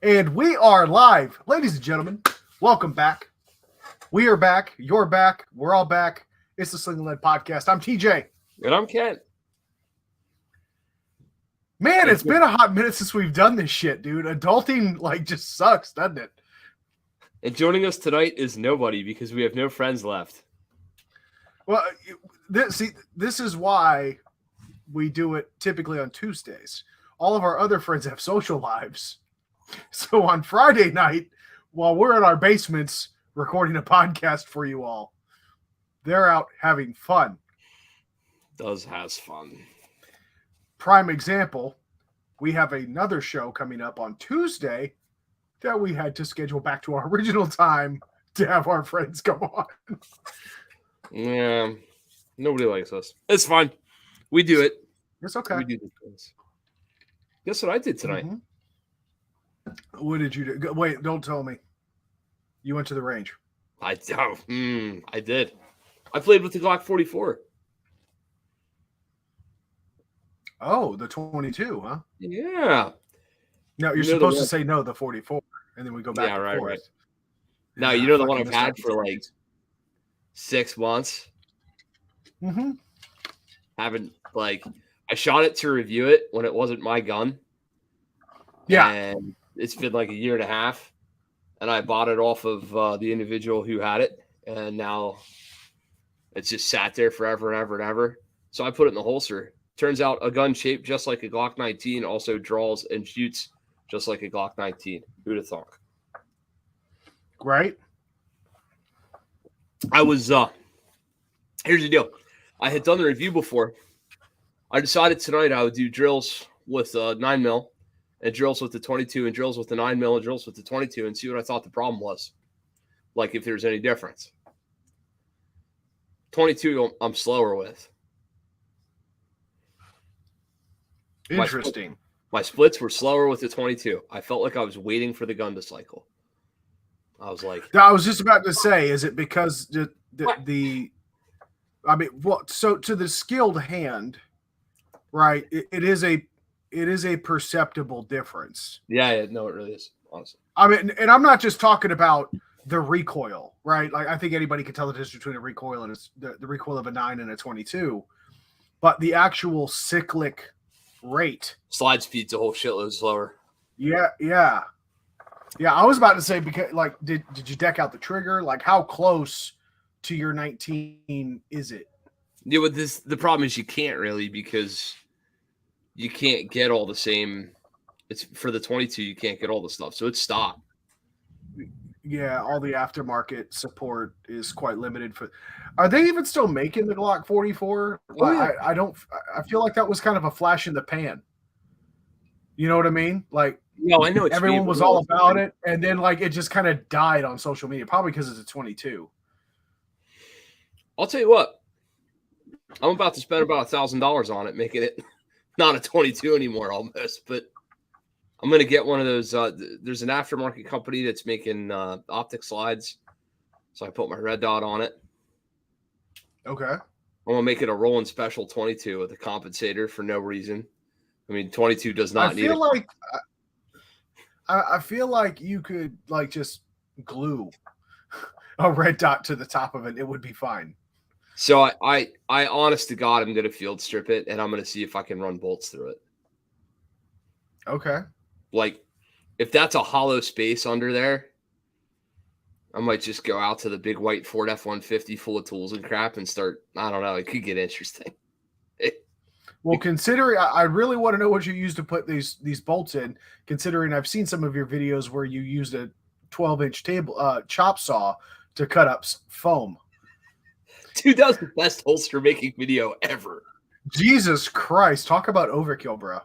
And we are live. Ladies and gentlemen, welcome back. We are back. You're back. We're all back. It's the Sling'N podcast. I'm TJ. And I'm Kent. Man, it's been a hot minute since we've done this shit, dude. Adulting, just sucks, doesn't it? And joining us tonight is nobody because we have no friends left. Well, this is why we do it typically on Tuesdays. All of our other friends have social lives. So on Friday night, while we're in our basements recording a podcast for you all, they're out having fun. Has fun. Prime example, we have another show coming up on Tuesday that we had to schedule back to our original time to have our friends come on. Yeah, nobody likes us. It's fine. We do it. It's okay. We do these things. Guess what I did tonight? Mm-hmm. What did you do? Wait, don't tell me. You went to the range. I did. I played with the Glock 44. Oh, the 22, huh? Yeah. No, you're supposed to say no, the 44, and then we go back and forth. Right. No, you know the one I've had for 6 months? Mm-hmm. I shot it to review it when it wasn't my gun. Yeah. And it's been like a year and a half. And I bought it off of the individual who had it. And now it's just sat there forever and ever and ever. So I put it in the holster. Turns out a gun shaped just like a Glock 19 also draws and shoots just like a Glock 19. Who'd have thought? Right. I was, here's the deal. I had done the review before. I decided tonight I would do drills with 9mm and drills with the 22 and drills with the 9mm and drills with the 22 and see what I thought the problem was. Like if there's any difference. 22 I'm slower with. Interesting. My splits were slower with the 22. I felt like I was waiting for the gun to cycle. I was like, I was just about to say, is it because so to the skilled hand, right? It is a perceptible difference. Yeah, no, it really is, honestly. I mean, and I'm not just talking about the recoil, right? Like I think anybody can tell the difference between a recoil and the recoil of a 9 and a 22, but the actual cyclic rate, slide speed's a whole shitload slower. Yeah. I was about to say, because did you deck out the trigger? Like how close to your 19 is it? Yeah, but the problem is you can't really, because you can't get all the same. It's for the 22, you can't get all the stuff, so it's stock. Yeah, all the aftermarket support is quite limited. Are they even still making the Glock 44? Oh, yeah. I feel like that was kind of a flash in the pan. You know what I mean? Like, no, I know everyone was all about it, and then it just kind of died on social media, probably because it's a 22. I'll tell you what, I'm about to spend about $1,000 on it, making it not a 22 anymore, almost. But I'm gonna get one of those. There's an aftermarket company that's making optic slides, so I put my red dot on it. Okay. I'm gonna make it a rolling special 22 with a compensator for no reason. I mean, 22 does not need it. I feel like you could just glue a red dot to the top of it. It would be fine. So I honest to God, I'm gonna field strip it, and I'm gonna see if I can run bolts through it. Okay. If that's a hollow space under there, I might just go out to the big white Ford F-150 full of tools and crap and start. I don't know. It could get interesting. Well, considering I really want to know what you use to put these bolts in, considering I've seen some of your videos where you used a 12-inch table chop saw to cut up foam. Dude, that was the best holster making video ever. Jesus Christ. Talk about overkill, bro.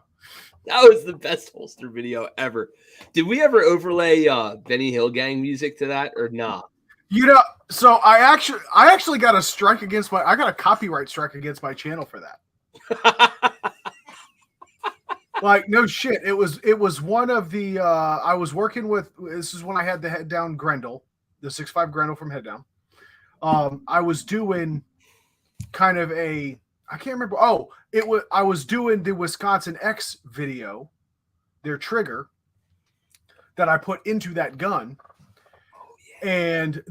That was the best holster video ever. Did we ever overlay Benny Hill Gang music to that or not? So I actually got a strike against I got a copyright strike against my channel for that. No shit. It was one of the I was working with. This is when I had the head down Grendel, the 6.5 Grendel from Head Down. I was doing kind of a I can't remember. Oh, I was doing the Wisconsin X video, their trigger. that I put into that gun. Oh, And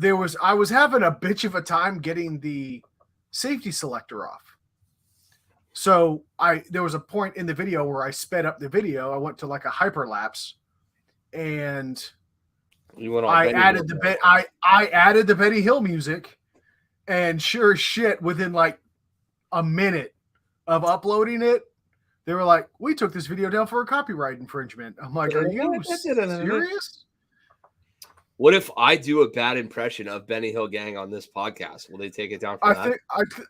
I was having a bitch of a time getting the safety selector off. So there was a point in the video where I sped up the video. I went to like a hyperlapse, and You went on I Benny added Hill, the I added the Benny Hill music, and sure as shit, within like a minute of uploading it, they were like, "We took this video down for a copyright infringement." I'm like, "Are you serious?" What if I do a bad impression of Benny Hill Gang on this podcast? Will they take it down for that?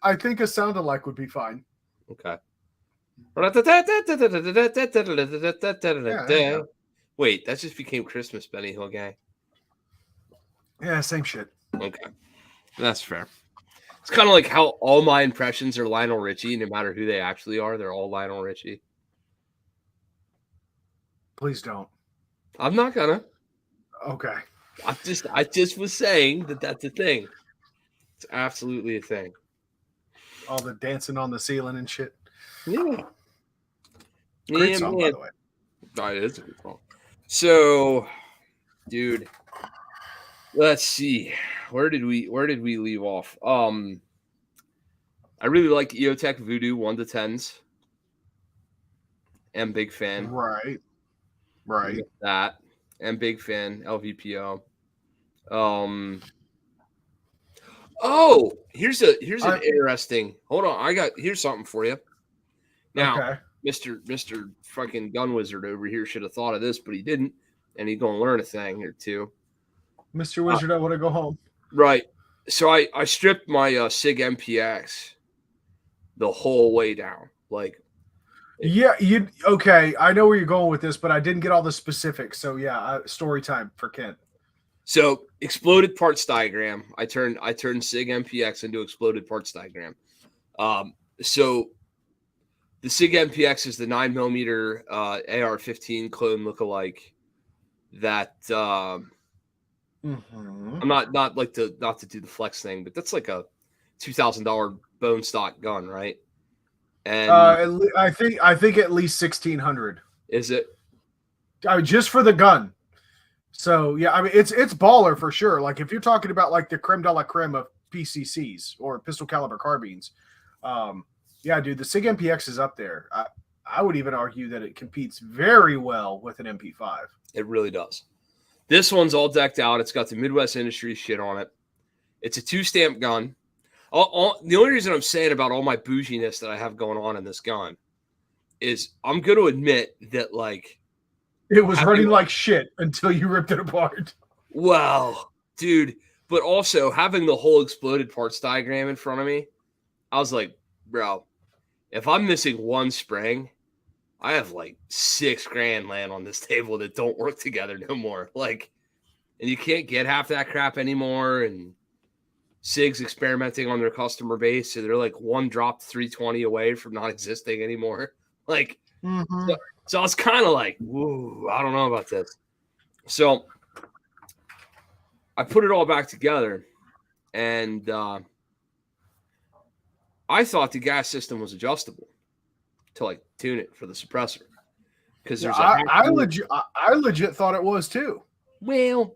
I think a sound alike would be fine. Okay. Yeah. Wait, that just became Christmas, Benny Hill Gang. Yeah, same shit. Okay. That's fair. It's kind of like how all my impressions are Lionel Richie, no matter who they actually are. They're all Lionel Richie. Please don't. I'm not gonna. Okay. I just was saying that that's a thing. It's absolutely a thing. All the dancing on the ceiling and shit. Yeah. Great song, by the way. Oh, it is a good song. So, dude, let's see. Where did we leave off? I really like EOTech Voodoo 1 to 10s. Am big fan. Right. That. Am big fan. LVPO. Oh, here's an interesting. Hold on, here's something for you. Now, okay. Mr. fucking gun wizard over here should have thought of this, but he didn't, and he's gonna learn a thing or two. Mr. Wizard, I want to go home. Right. So I stripped my SIG MPX the whole way down. Like, yeah, okay. I know where you're going with this, but I didn't get all the specifics. So yeah, story time for Kent. So exploded parts diagram. I turned SIG MPX into exploded parts diagram. So the SIG MPX is the 9mm AR-15 clone lookalike that I'm not like to do the flex thing, but that's like a $2,000 bone stock gun, right? And I think at least 1,600. Is it? Just for the gun. So yeah, I mean it's baller for sure. Like if you're talking about like the creme de la creme of PCCs or pistol caliber carbines, yeah, dude, the SIG MPX is up there. I would even argue that it competes very well with an MP5. It really does. This one's all decked out. It's got the Midwest Industries shit on it. It's a 2-stamp gun. The only reason I'm saying about all my bouginess that I have going on in this gun is I'm going to admit that, like, it was running like shit until you ripped it apart. Wow, dude. But also having the whole exploded parts diagram in front of me, I was like, bro, if I'm missing one spring, I have like $6,000 laying on this table that don't work together no more. Like, and you can't get half that crap anymore. And SIG's experimenting on their customer base, so they're like one dropped 320 away from not existing anymore. Like, so I was kind of like, whoa, I don't know about this. So I put it all back together, and I thought the gas system was adjustable to like tune it for the suppressor, because there's I legit thought it was too. Well,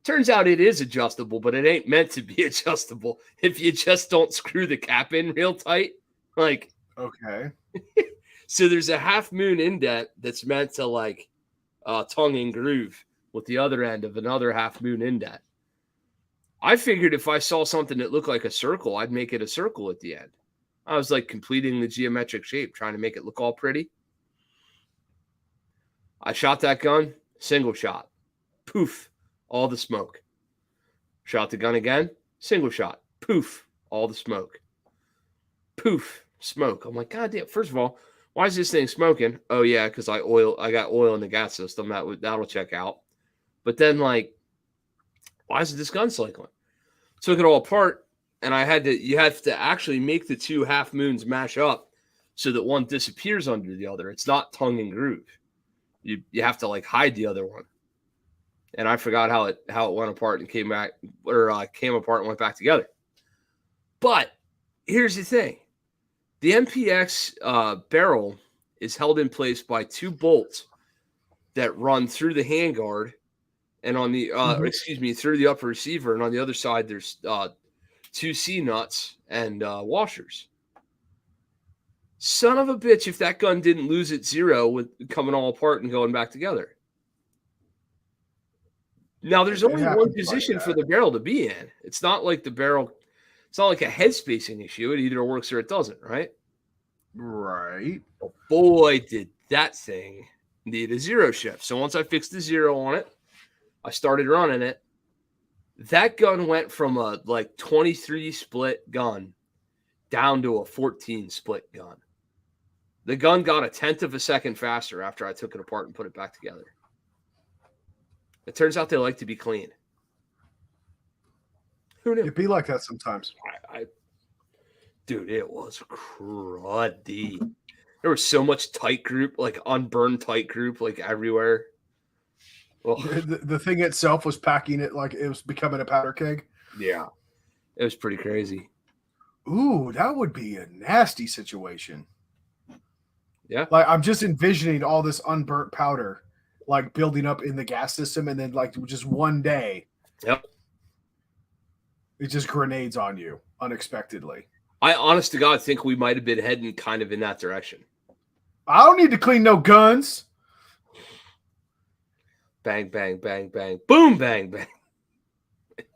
turns out it is adjustable, but it ain't meant to be adjustable if you just don't screw the cap in real tight. Like, okay. So there's a half moon indent that's meant to like tongue and groove with the other end of another half moon indent. I figured if I saw something that looked like a circle, I'd make it a circle at the end. I was like completing the geometric shape, trying to make it look all pretty. I shot that gun, single shot. Poof, all the smoke. Shot the gun again, single shot. Poof, all the smoke. Poof, smoke. I'm like, God damn. First of all, why is this thing smoking? Oh yeah, because I got oil in the gas system. That'll check out. But then, like, why is this gun cycling? Took it all apart, and you have to actually make the two half moons mash up so that one disappears under the other. It's not tongue and groove. You have to like hide the other one. And I forgot how it went apart and came back, or came apart and went back together. But here's the thing. The MPX barrel is held in place by two bolts that run through the handguard and on the through the upper receiver, and on the other side there's 2 C nuts and washers. Son of a bitch! If that gun didn't lose its 0 with coming all apart and going back together. Now there's only one position for the barrel to be in. It's not like the barrel. It's not like a head spacing issue. It either works or it doesn't, right? Right. Oh, boy, did that thing need a 0 shift. So once I fixed the 0 on it, I started running it. That gun went from a 23 split gun down to a 14 split gun. The gun got 1/10 of a second faster after I took it apart and put it back together. It turns out they like to be clean. Who knew? It'd be like that sometimes. Dude, it was cruddy. There was so much tight group, unburned tight group, everywhere. The thing itself was packing it like it was becoming a powder keg. Yeah, it was pretty crazy. Ooh, that would be a nasty situation. Yeah. I'm just envisioning all this unburnt powder building up in the gas system, and then just one day. Yep. It just grenades on you unexpectedly. I honest to God think we might have been heading kind of in that direction. I don't need to clean no guns. Bang, bang, bang, bang. Boom, bang, bang.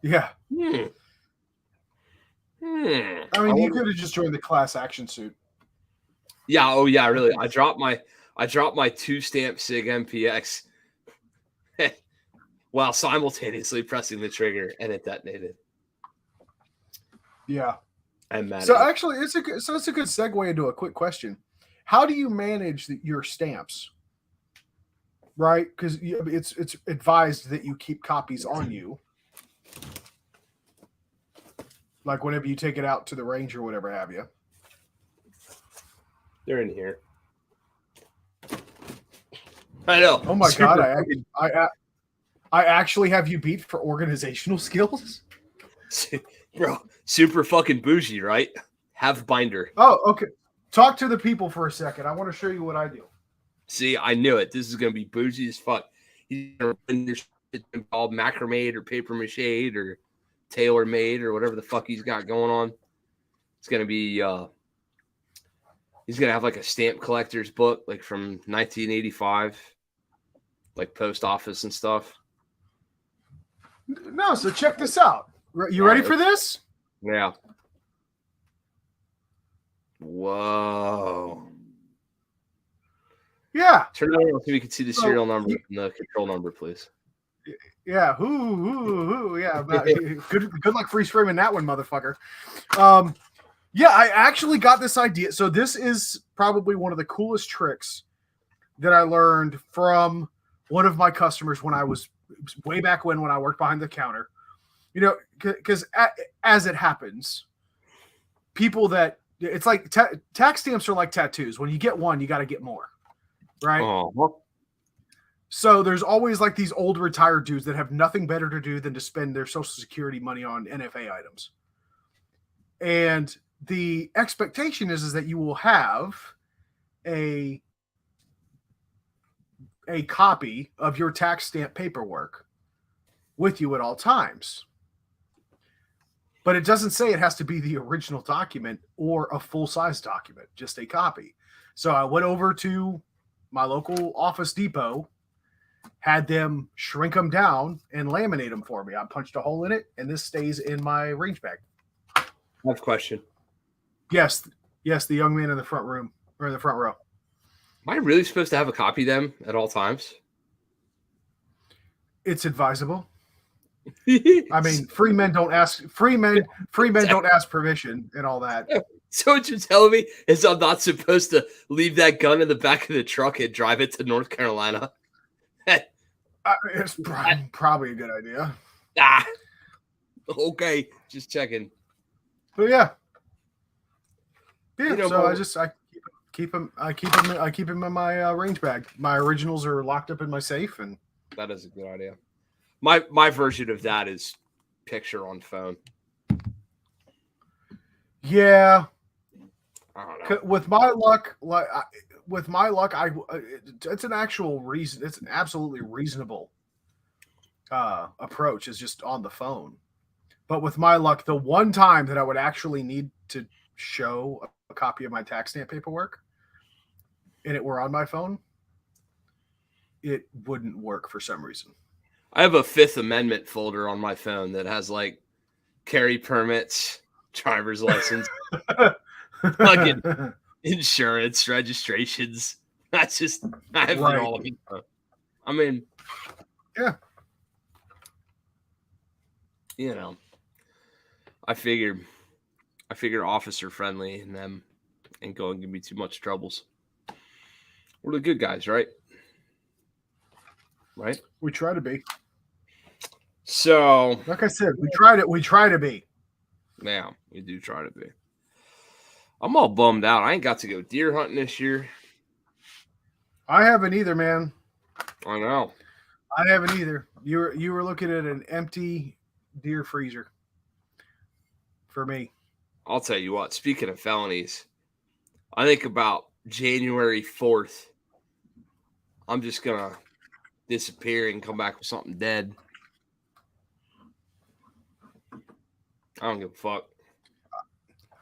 Yeah. I mean, you could have just joined the class action suit. Yeah. Oh, yeah. Really. I dropped my 2-stamp SIG MPX while simultaneously pressing the trigger, and it detonated. Yeah. I'm mad. So actually, it's a good segue into a quick question. How do you manage your stamps? Right, because it's advised that you keep copies on you. Whenever you take it out to the range or whatever have you. They're in here. I know. Oh my God! I actually have you beat for organizational skills, bro. Super fucking bougie, right? Have binder. Oh, okay. Talk to the people for a second. I want to show you what I do. See, I knew it. This is gonna be bougie as fuck. He's gonna win this shit called macrame or paper mache or tailor made or whatever the fuck he's got going on. It's gonna be he's gonna have a stamp collector's book from 1985, post office and stuff. No, so check this out. You ready for this? Yeah. Whoa. Yeah. Turn it on so we can see the serial number and the control number, please. Yeah. Yeah. Good luck freeze framing that one, motherfucker. Yeah, I actually got this idea. So this is probably one of the coolest tricks that I learned from one of my customers when I was way back when I worked behind the counter. Because as it happens, people that it's like tax stamps are like tattoos. When you get one, you got to get more. Right. So there's always these old retired dudes that have nothing better to do than to spend their Social Security money on NFA items. And the expectation is that you will have a copy of your tax stamp paperwork with you at all times. But it doesn't say it has to be the original document or a full-size document, just a copy. So I went over to my local Office Depot, had them shrink them down and laminate them for me. I punched a hole in it, and this stays in my range bag. I have a question. Yes, the young man in the front room or in the front row. Am I really supposed to have a copy of them at all times? It's advisable. I mean, free men don't ask don't ask permission and all that. So what you're telling me is I'm not supposed to leave that gun in the back of the truck and drive it to North Carolina? It's probably a good idea. Okay, just checking. But yeah. So I keep them in my range bag. My originals are locked up in my safe, and that is a good idea. My version of that is picture on phone. Yeah. I don't know. With my luck, it's an actual reason. It's an absolutely reasonable approach is just on the phone. But with my luck, the one time that I would actually need to show a copy of my tax stamp paperwork and it were on my phone, it wouldn't work for some reason. I have a Fifth Amendment folder on my phone that has like carry permits, driver's license, fucking insurance, registrations. I have it all. I mean, yeah. You know, I figured officer friendly and them ain't going to give me too much troubles. We're the good guys, right? Right? We try to be. So, like I said, we try to be. Yeah, we do try to be. I'm all bummed out. I ain't got to go deer hunting this year. I haven't either, man. I know. I haven't either. You were looking at an empty deer freezer for me. I'll tell you what, speaking of felonies, I think about January 4th, I'm just going to disappear and come back with something dead. I don't give a fuck.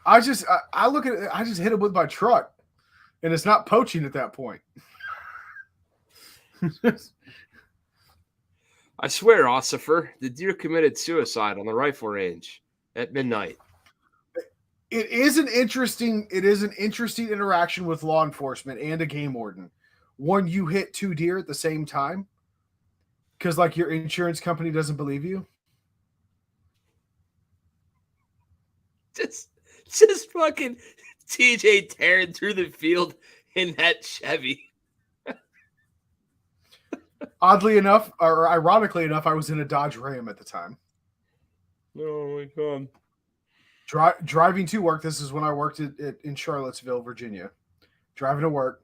I look at it, I just hit it with my truck, and it's not poaching at that point. I swear, Ossifer, the deer committed suicide on the rifle range at midnight. It is an interesting interaction with law enforcement and a game warden when you hit 2 deer at the same time, because like your insurance company doesn't believe you. Just fucking TJ tearing through the field in that Chevy. Oddly enough, or ironically enough, I was in a Dodge Ram at the time. Oh my god. Driving to work. This is when I worked in Charlottesville, Virginia. Driving to work.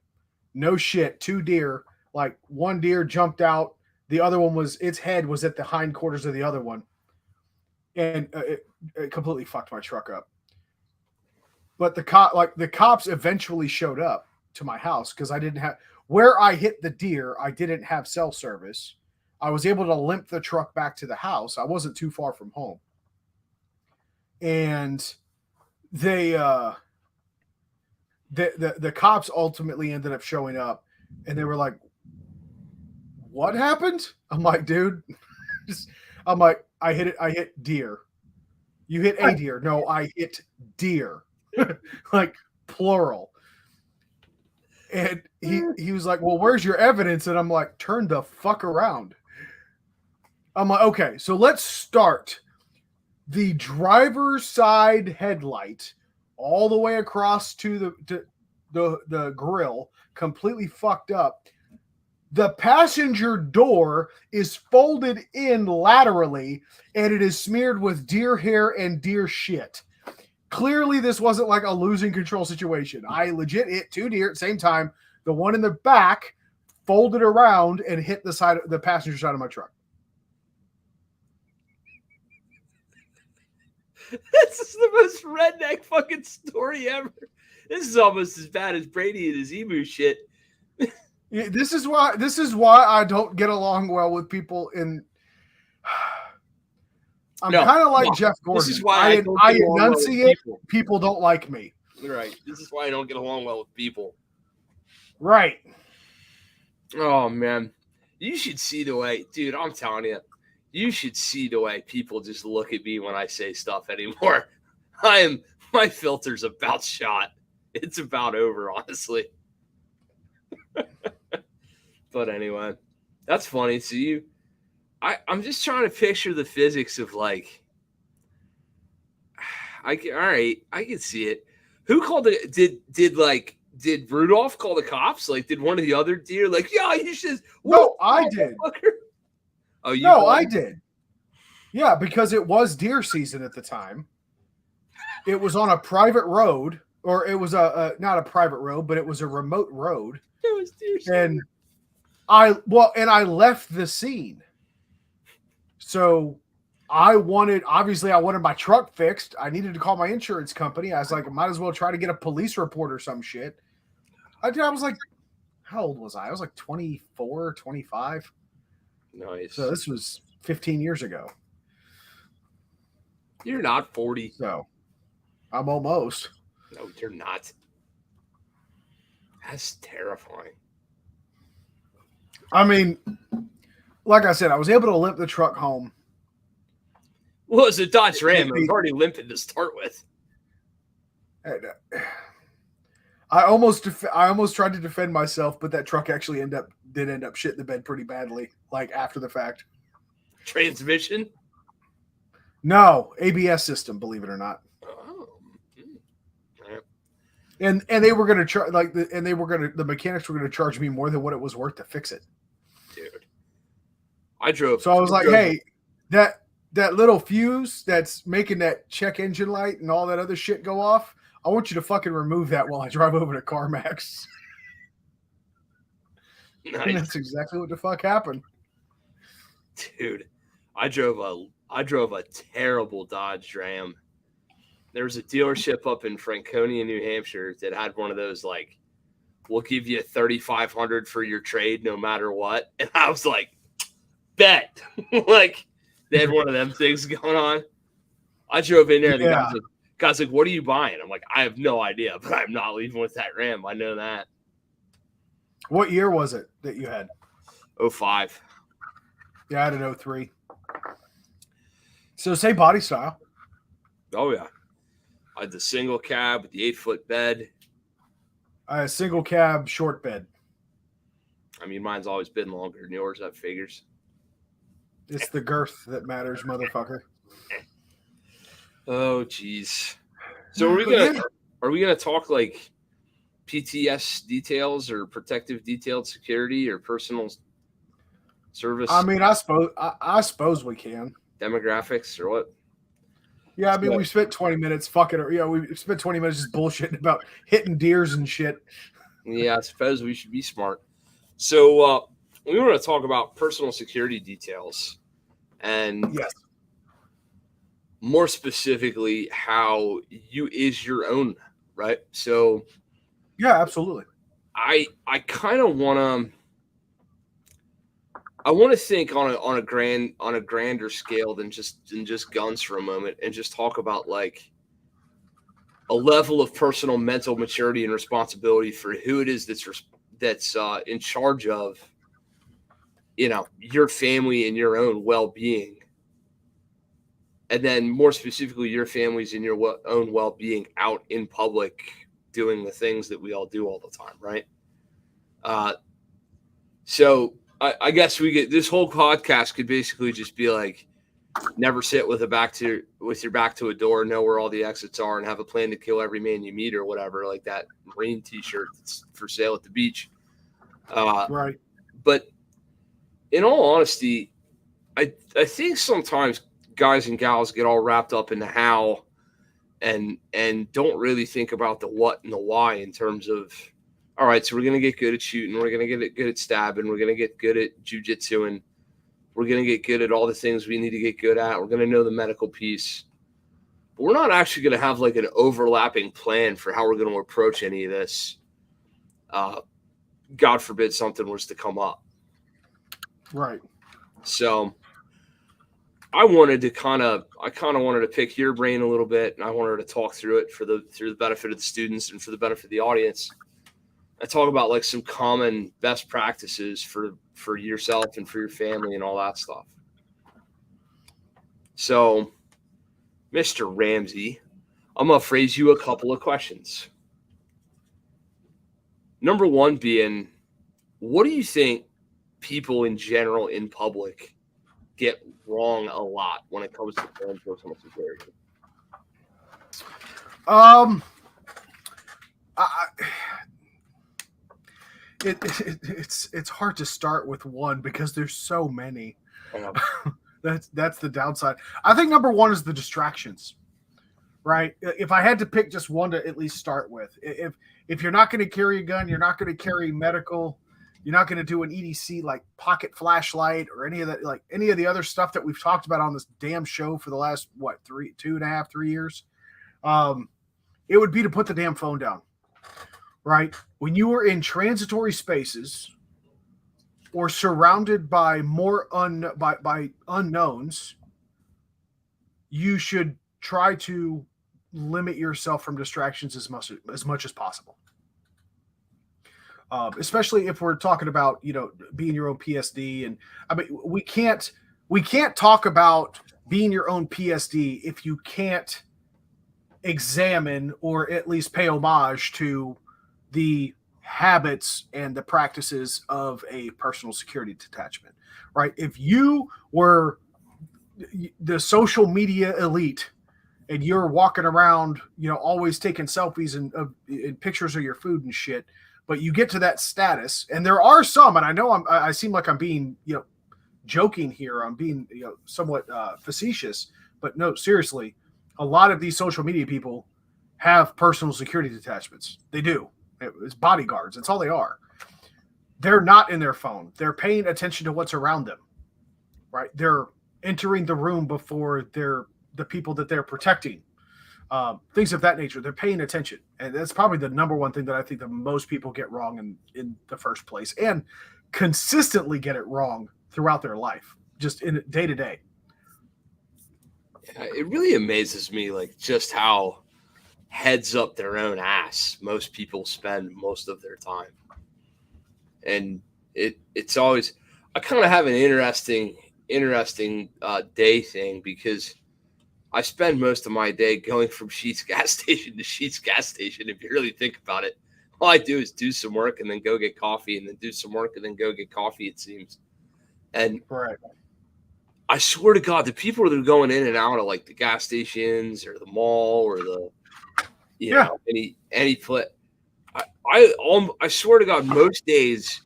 No shit. 2 deer. Like one deer jumped out. The other one its head was at the hindquarters of the other one. And it completely fucked my truck up. But the cops eventually showed up to my house because I didn't have where I hit the deer. I didn't have cell service. I was able to limp the truck back to the house. I wasn't too far from home. And they the cops ultimately ended up showing up, and they were like, "What happened?" I'm like, "Dude," I hit deer. You hit a deer. No, I hit deer. Like plural. And he was like, "Well, where's your evidence?" And I'm like, "Turn the fuck around." I'm like, "Okay, so let's start. The driver's side headlight all the way across to the grill, completely fucked up. The passenger door is folded in laterally, and it is smeared with deer hair and deer shit. Clearly, this wasn't like a losing control situation. I legit hit 2 deer at the same time. The one in the back folded around and hit the passenger side of my truck. This is the most redneck fucking story ever. This is almost as bad as Brady and his emu shit. This is why I don't get along well with people in. I'm kind of like Jeff Gordon. This is why I enunciate. People don't like me. Right. This is why I don't get along well with people. Right. Oh man, you should see the way, dude. I'm telling you, you should see the way people just look at me when I say stuff anymore. My filter's about shot. It's about over, honestly. But anyway, that's funny. So I'm just trying to picture the physics of like, all right, I can see it. Who called it? Did Rudolph call the cops? Like, did one of the other deer like, yeah, you should? No, I did. Oh, no, I did. Yeah, because it was deer season at the time. It was on a private road, or it was not a private road, but it was a remote road. It was deer season. And I left the scene. So I wanted my truck fixed. I needed to call my insurance company. I was like, I might as well try to get a police report or some shit. I was like, how old was I? I was like 24, 25. Nice. So this was 15 years ago. You're not 40. So I'm almost. No, you're not. That's terrifying. I mean, like I said, I was able to limp the truck home. Well, it's a Dodge Ram. It was already limping to start with. I almost tried to defend myself, but that truck actually did end up shitting the bed pretty badly, like after the fact. Transmission? No, ABS system, believe it or not. Oh. And they were gonna charge the mechanics were gonna charge me more than what it was worth to fix it. Dude. I drove. So I was like, hey, that little fuse that's making that check engine light and all that other shit go off, I want you to fucking remove that while I drive over to CarMax. Nice. And that's exactly what the fuck happened. Dude, I drove a terrible Dodge Ram. There was a dealership up in Franconia, New Hampshire that had one of those, like, we'll give you $3,500 for your trade no matter what. And I was like, bet. Like, they had one of them things going on. I drove in there and the guy's like, what are you buying? I'm like, I have no idea, but I'm not leaving with that Ram. I know that. What year was it that you had? 05. Yeah, I had an 03. So say body style. Oh, yeah. I had the single cab with the 8-foot bed. I had a single cab, short bed. I mean, mine's always been longer than yours. That figures. It's the girth that matters, motherfucker. Oh, geez. So are we gonna talk like PTS details or protective detailed security or personal service? I mean, I suppose we can. Demographics or what? Yeah, I mean, we spent 20 minutes fucking. We spent 20 minutes just bullshitting about hitting deers and shit. Yeah, I suppose we should be smart. So we want to talk about personal security details, and yes, more specifically, how you is your own, right? So, yeah, absolutely. I kind of want to think on a grander scale than just guns for a moment, and just talk about like a level of personal mental maturity and responsibility for who it is that's in charge of, your family and your own well-being. And then more specifically, your family's and your own well-being out in public doing the things that we all do all the time, right? So I guess this whole podcast could basically just be like, never sit with your back to a door, know where all the exits are, and have a plan to kill every man you meet, or whatever, like that Marine T-shirt that's for sale at the beach. Right. But in all honesty, I think sometimes guys and gals get all wrapped up in the how and don't really think about the what and the why in terms of, all right, so we're going to get good at shooting, we're going to get good at stabbing, we're going to get good at jujitsu, and we're going to get good at all the things we need to get good at. We're going to know the medical piece. But we're not actually going to have like an overlapping plan for how we're going to approach any of this. God forbid something was to come up. Right. So I wanted to kind of wanted to pick your brain a little bit, and I wanted to talk through it through the benefit of the students and for the benefit of the audience. I talk about like some common best practices for yourself and for your family and all that stuff. So, Mr. Ramsey, I'm going to phrase you a couple of questions. Number one being, what do you think people in general in public get wrong a lot when it comes to personal security? It's hard to start with one because there's so many. That's the downside. I think number one is the distractions, right? If I had to pick just one to at least start with, if you're not going to carry a gun, you're not going to carry medical, you're not going to do an EDC like pocket flashlight or any of that, like any of the other stuff that we've talked about on this damn show for the last 2.5-3 years. It would be to put the damn phone down. Right? When you are in transitory spaces, or surrounded by by unknowns, you should try to limit yourself from distractions as much as possible. Especially if we're talking about being your own PSD, and I mean we can't talk about being your own PSD if you can't examine or at least pay homage to the habits and the practices of a personal security detachment, right? If you were the social media elite and you're walking around, always taking selfies and pictures of your food and shit, but you get to that status, and there are some, and I know I seem like I'm being, joking here, I'm being, somewhat facetious, but no, seriously, a lot of these social media people have personal security detachments. They do. It's bodyguards. That's all they are. They're not in their phone. They're paying attention to what's around them, right? They're entering the room before the people that they're protecting. Things of that nature. They're paying attention. And that's probably the number one thing that I think that most people get wrong in the first place, and consistently get it wrong throughout their life, just in day to day. It really amazes me, like, just how heads up their own ass most people spend most of their time. And it's always, I kind of have an interesting day thing, because I spend most of my day going from Sheetz gas station to Sheetz gas station. If you really think about it, all I do is do some work and then go get coffee, and then do some work and then go get coffee, it seems. And right. I swear to God, the people that are going in and out of like the gas stations or the mall or the, any foot, I swear to God, most days,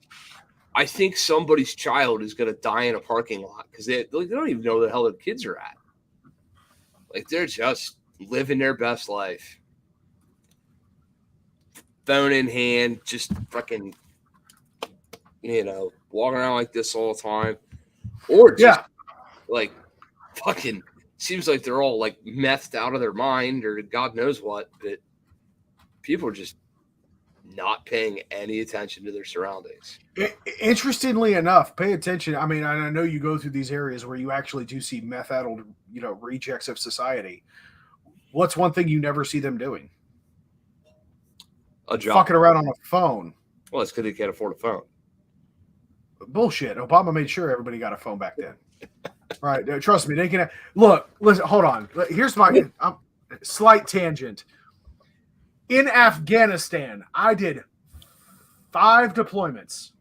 I think somebody's child is going to die in a parking lot because they don't even know where the hell their kids are at. Like, they're just living their best life. Phone in hand, just fucking, walking around like this all the time. Or just, like, fucking, seems like they're all, like, methed out of their mind or God knows what. But people are just not paying any attention to their surroundings. Interestingly enough, pay attention. I mean, I know you go through these areas where you actually do see meth-addled, rejects of society. What's one thing you never see them doing? A job. Fucking around on a phone. Well, it's because they can't afford a phone. Bullshit. Obama made sure everybody got a phone back then. Right. Trust me. They can. Look, listen, hold on. Here's my slight tangent. In Afghanistan, I did 5 deployments.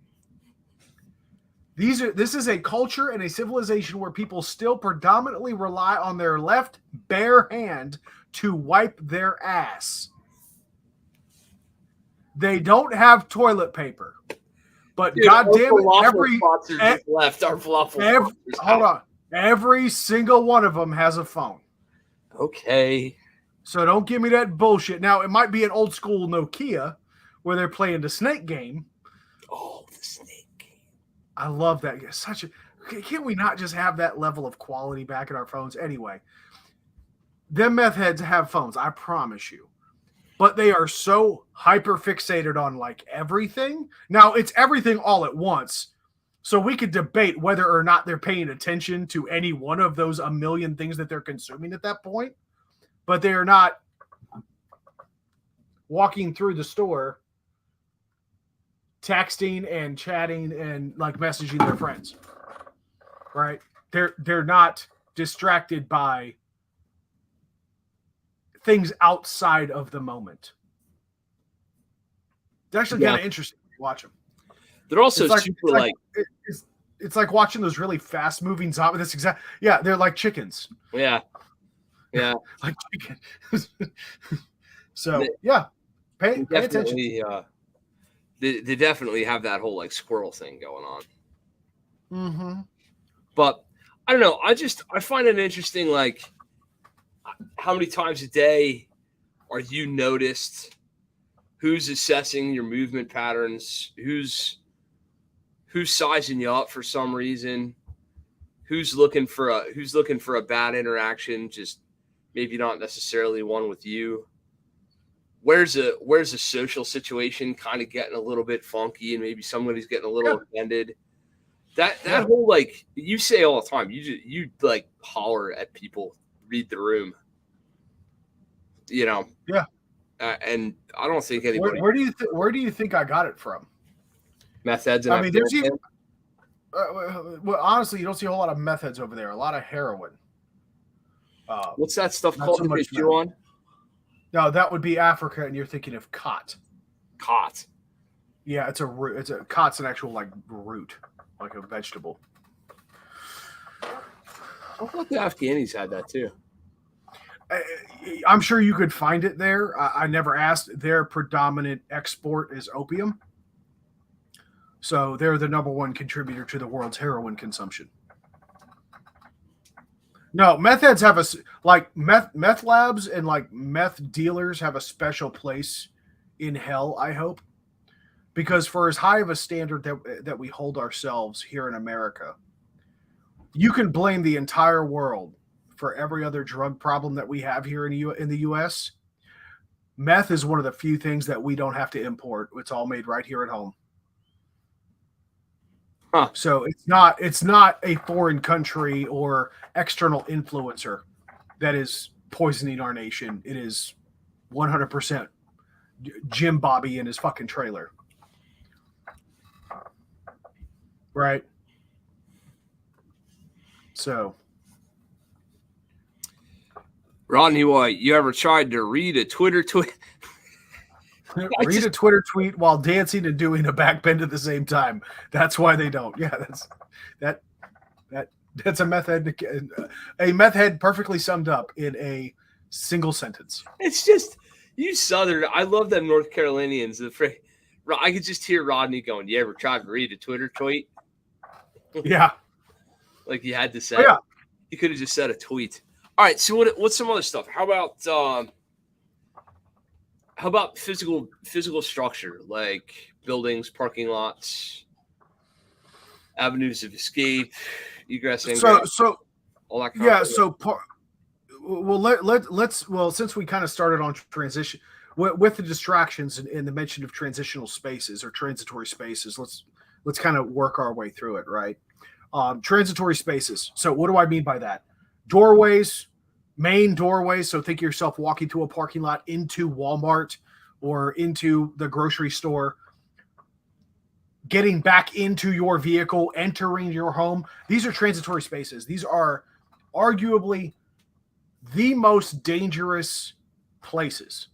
This is a culture and a civilization where people still predominantly rely on their left bare hand to wipe their ass. They don't have toilet paper. But goddamn it, every single one of them has a phone. Okay. So don't give me that bullshit. Now, it might be an old school Nokia where they're playing the snake game. Oh, the snake game. I love that. Can't we not just have that level of quality back in our phones? Anyway, them meth heads have phones, I promise you. But they are so hyper fixated on like everything. Now, it's everything all at once. So we could debate whether or not they're paying attention to any one of those a million things that they're consuming at that point. But they are not walking through the store, texting and chatting and like messaging their friends, right? They're not distracted by things outside of the moment. It's actually kind of interesting to watch them. They're also it's like watching those really fast moving zombies. They're like chickens. Yeah. Yeah. Like chicken. So pay attention. They definitely have that whole like squirrel thing going on. Mm-hmm. But I don't know. I find it interesting, like, how many times a day are you noticed? Who's assessing your movement patterns? Who's sizing you up for some reason? Who's looking for a bad interaction? Just maybe not necessarily one with you. Where's a social situation kind of getting a little bit funky and maybe somebody's getting a little offended? That whole, like, you say all the time, you like holler at people, read the room, you know. Yeah. And I don't think anybody. Where do you think I got it from? Meth heads in I mean, there's Afghanistan? well, honestly, you don't see a whole lot of meth heads over there. A lot of heroin. What's that stuff not called so that they much chew on? No, that would be Africa, and you're thinking of khat. Cot. Yeah, it's a root. Khat's an actual like root, like a vegetable. I thought the Afghanis had that too. I'm sure you could find it there. I never asked. Their predominant export is opium. So they're the number one contributor to the world's heroin consumption. No, meth heads have meth labs and like meth dealers have a special place in hell, I hope. Because for as high of a standard that we hold ourselves here in America, you can blame the entire world for every other drug problem that we have here in the U.S. Meth is one of the few things that we don't have to import. It's all made right here at home. Huh. So it's not a foreign country or external influencer that is poisoning our nation. It is 100% Jim Bobby in his fucking trailer. Right? So, Rodney White, you ever tried to read a Twitter tweet? Read a Twitter tweet while dancing and doing a backbend at the same time. That's why they don't. Yeah, that's a meth head perfectly summed up in a single sentence. It's just you Southern. I love them North Carolinians. I could just hear Rodney going, "You ever tried to read a Twitter tweet?" Yeah, like you had to say. Oh, yeah. You could have just said a tweet. All right. So what's some other stuff? How about physical structure, like buildings, parking lots, avenues of escape, egress, ingress, so all that kind of stuff? Let's since we kind of started on transition with the distractions and the mention of transitional spaces or transitory spaces, let's kind of work our way through it, right? Transitory spaces. So what do I mean by that? Doorways, main doorways. So think of yourself walking to a parking lot into Walmart or into the grocery store, getting back into your vehicle, entering your home. These are transitory spaces. These are arguably the most dangerous places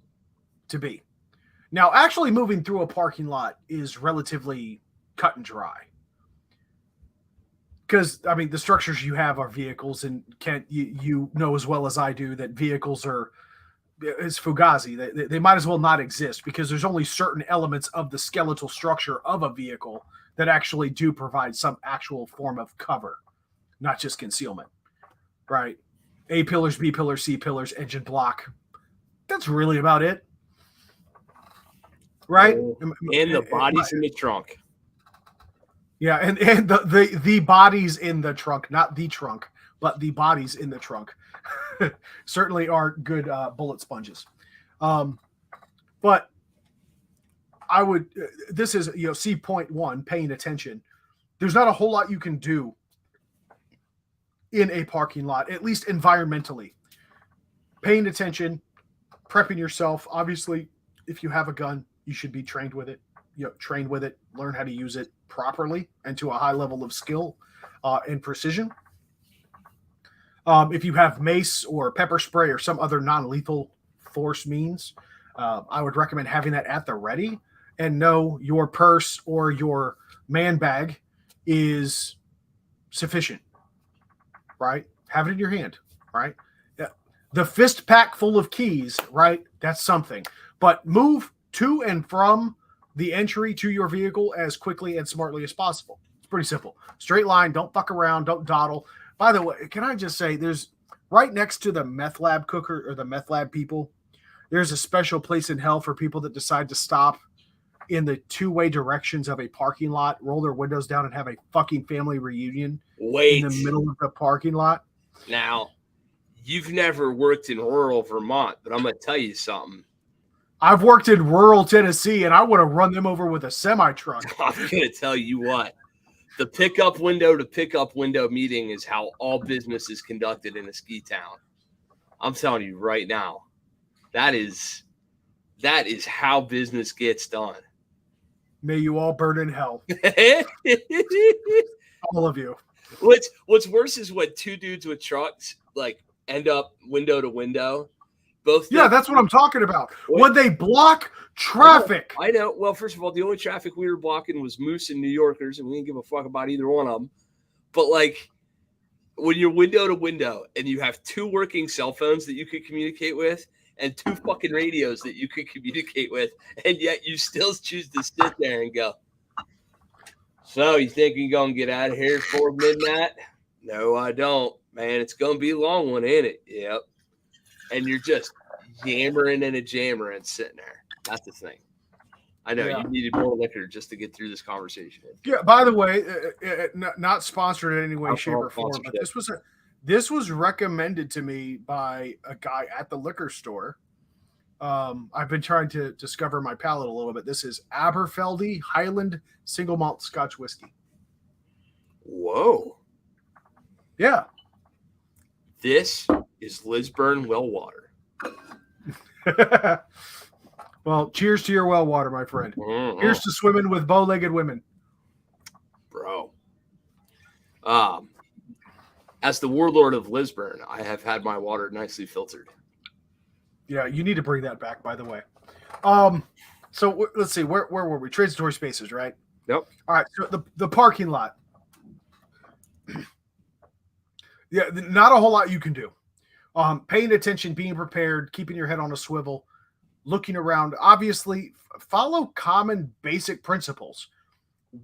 to be. Now, actually moving through a parking lot is relatively cut and dry. Because, I mean, the structures you have are vehicles, and Kent, you know as well as I do that vehicles it's fugazi. They might as well not exist because there's only certain elements of the skeletal structure of a vehicle that actually do provide some actual form of cover, not just concealment, right? A pillars, B pillars, C pillars, engine block. That's really about it, right? And the bodies in the trunk. Yeah, and the bodies in the trunk, not the trunk, but the bodies in the trunk certainly are good bullet sponges. But I would, this is, C point one, paying attention. There's not a whole lot you can do in a parking lot, at least environmentally. Paying attention, prepping yourself. Obviously, if you have a gun, you should be trained with it. Learn how to use it properly and to a high level of skill and precision. If you have mace or pepper spray or some other non-lethal force means, I would recommend having that at the ready, and know your purse or your man bag is sufficient, right? Have it in your hand, right? The fist pack full of keys, right? That's something. But move to and from the entry to your vehicle as quickly and smartly as possible. It's pretty simple. Straight line. Don't fuck around. Don't dawdle. By the way, can I just say, there's right next to the meth lab cooker or the meth lab people, there's a special place in hell for people that decide to stop in the two-way directions of a parking lot, roll their windows down, and have a fucking family reunion in the middle of the parking lot. Now, you've never worked in rural Vermont, but I'm going to tell you something. I've worked in rural Tennessee, and I would have run them over with a semi-truck. I'm going to tell you what. The pickup window to pickup window meeting is how all business is conducted in a ski town. I'm telling you right now, that is how business gets done. May you all burn in hell. All of you. What's worse is when two dudes with trucks like end up window to window. Both. Yeah, that's what I'm talking about. When they block traffic. I know. Well, first of all, the only traffic we were blocking was Moose and New Yorkers, and we didn't give a fuck about either one of them. But like, when you're window to window and you have two working cell phones that you could communicate with and two fucking radios that you could communicate with, and yet you still choose to sit there and go, so you think you're going to get out of here before midnight? No, I don't, man. It's going to be a long one, ain't it? Yep. And you're just yammering and a jammering sitting there. That's the thing. I know you needed more liquor just to get through this conversation. Yeah. By the way, not sponsored in any way, shape, or form, but this was recommended to me by a guy at the liquor store. I've been trying to discover my palate a little bit. This is Aberfeldy Highland Single Malt Scotch Whiskey. Whoa. Yeah. This is Lisburn well water. Well, cheers to your well water, my friend. Mm-hmm. Here's to swimming with bow-legged women. Bro. As the warlord of Lisburn, I have had my water nicely filtered. Yeah, you need to bring that back, by the way. So let's see, where were we? Transitory spaces, right? Yep. All right, so the parking lot. Yeah, not a whole lot you can do. Paying attention, being prepared, keeping your head on a swivel, looking around. Obviously, follow common basic principles.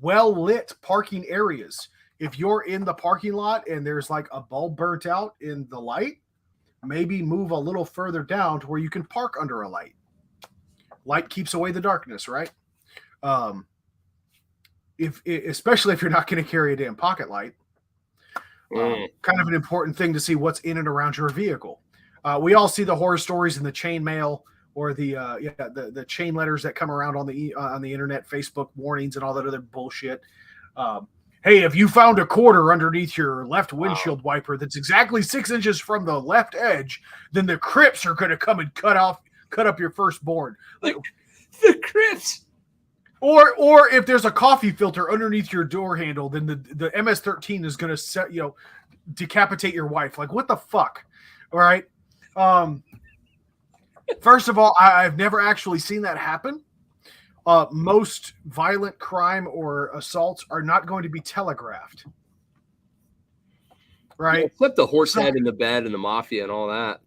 Well-lit parking areas. If you're in the parking lot and there's like a bulb burnt out in the light, maybe move a little further down to where you can park under a light. Light keeps away the darkness, right? Especially if you're not going to carry a damn pocket light. Kind of an important thing to see what's in and around your vehicle. We all see the horror stories in the chain mail or the chain letters that come around on the internet, Facebook warnings and all that other bullshit. Hey, if you found a quarter underneath your left windshield wiper that's exactly 6 inches from the left edge, then the Crips are going to come and cut up your firstborn. Like the Crips. Or if there's a coffee filter underneath your door handle, then the MS-13 is going to decapitate your wife. Like, what the fuck? All right. First of all, I've never actually seen that happen. Most violent crime or assaults are not going to be telegraphed. Right. Yeah, flip the horse head in the bed and the mafia and all that.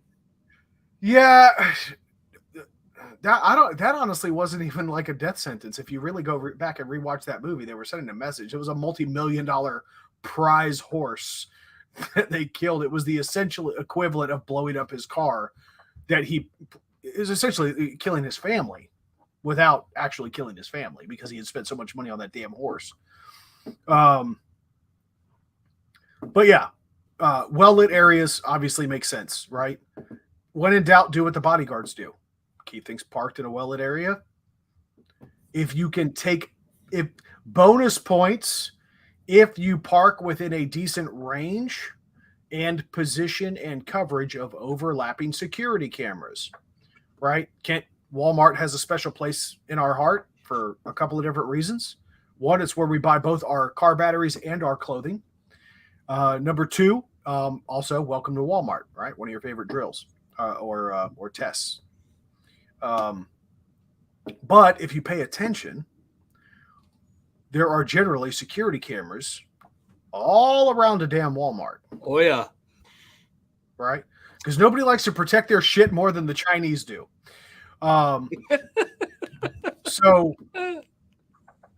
Yeah. That honestly wasn't even like a death sentence. If you really go back and rewatch that movie, they were sending a message. It was a multi-million-dollar prize horse that they killed. It was the essential equivalent of blowing up his car, that he is essentially killing his family without actually killing his family because he had spent so much money on that damn horse. But yeah, well-lit areas obviously make sense, right? When in doubt, do what the bodyguards do. Keep things parked in a well-lit area. If you can bonus points, if you park within a decent range and position and coverage of overlapping security cameras, right? Walmart has a special place in our heart for a couple of different reasons. One, it's where we buy both our car batteries and our clothing. Number two, also welcome to Walmart, right? One of your favorite drills or tests. But if you pay attention, there are generally security cameras all around a damn Walmart. Oh, yeah. Right? Because nobody likes to protect their shit more than the Chinese do. So,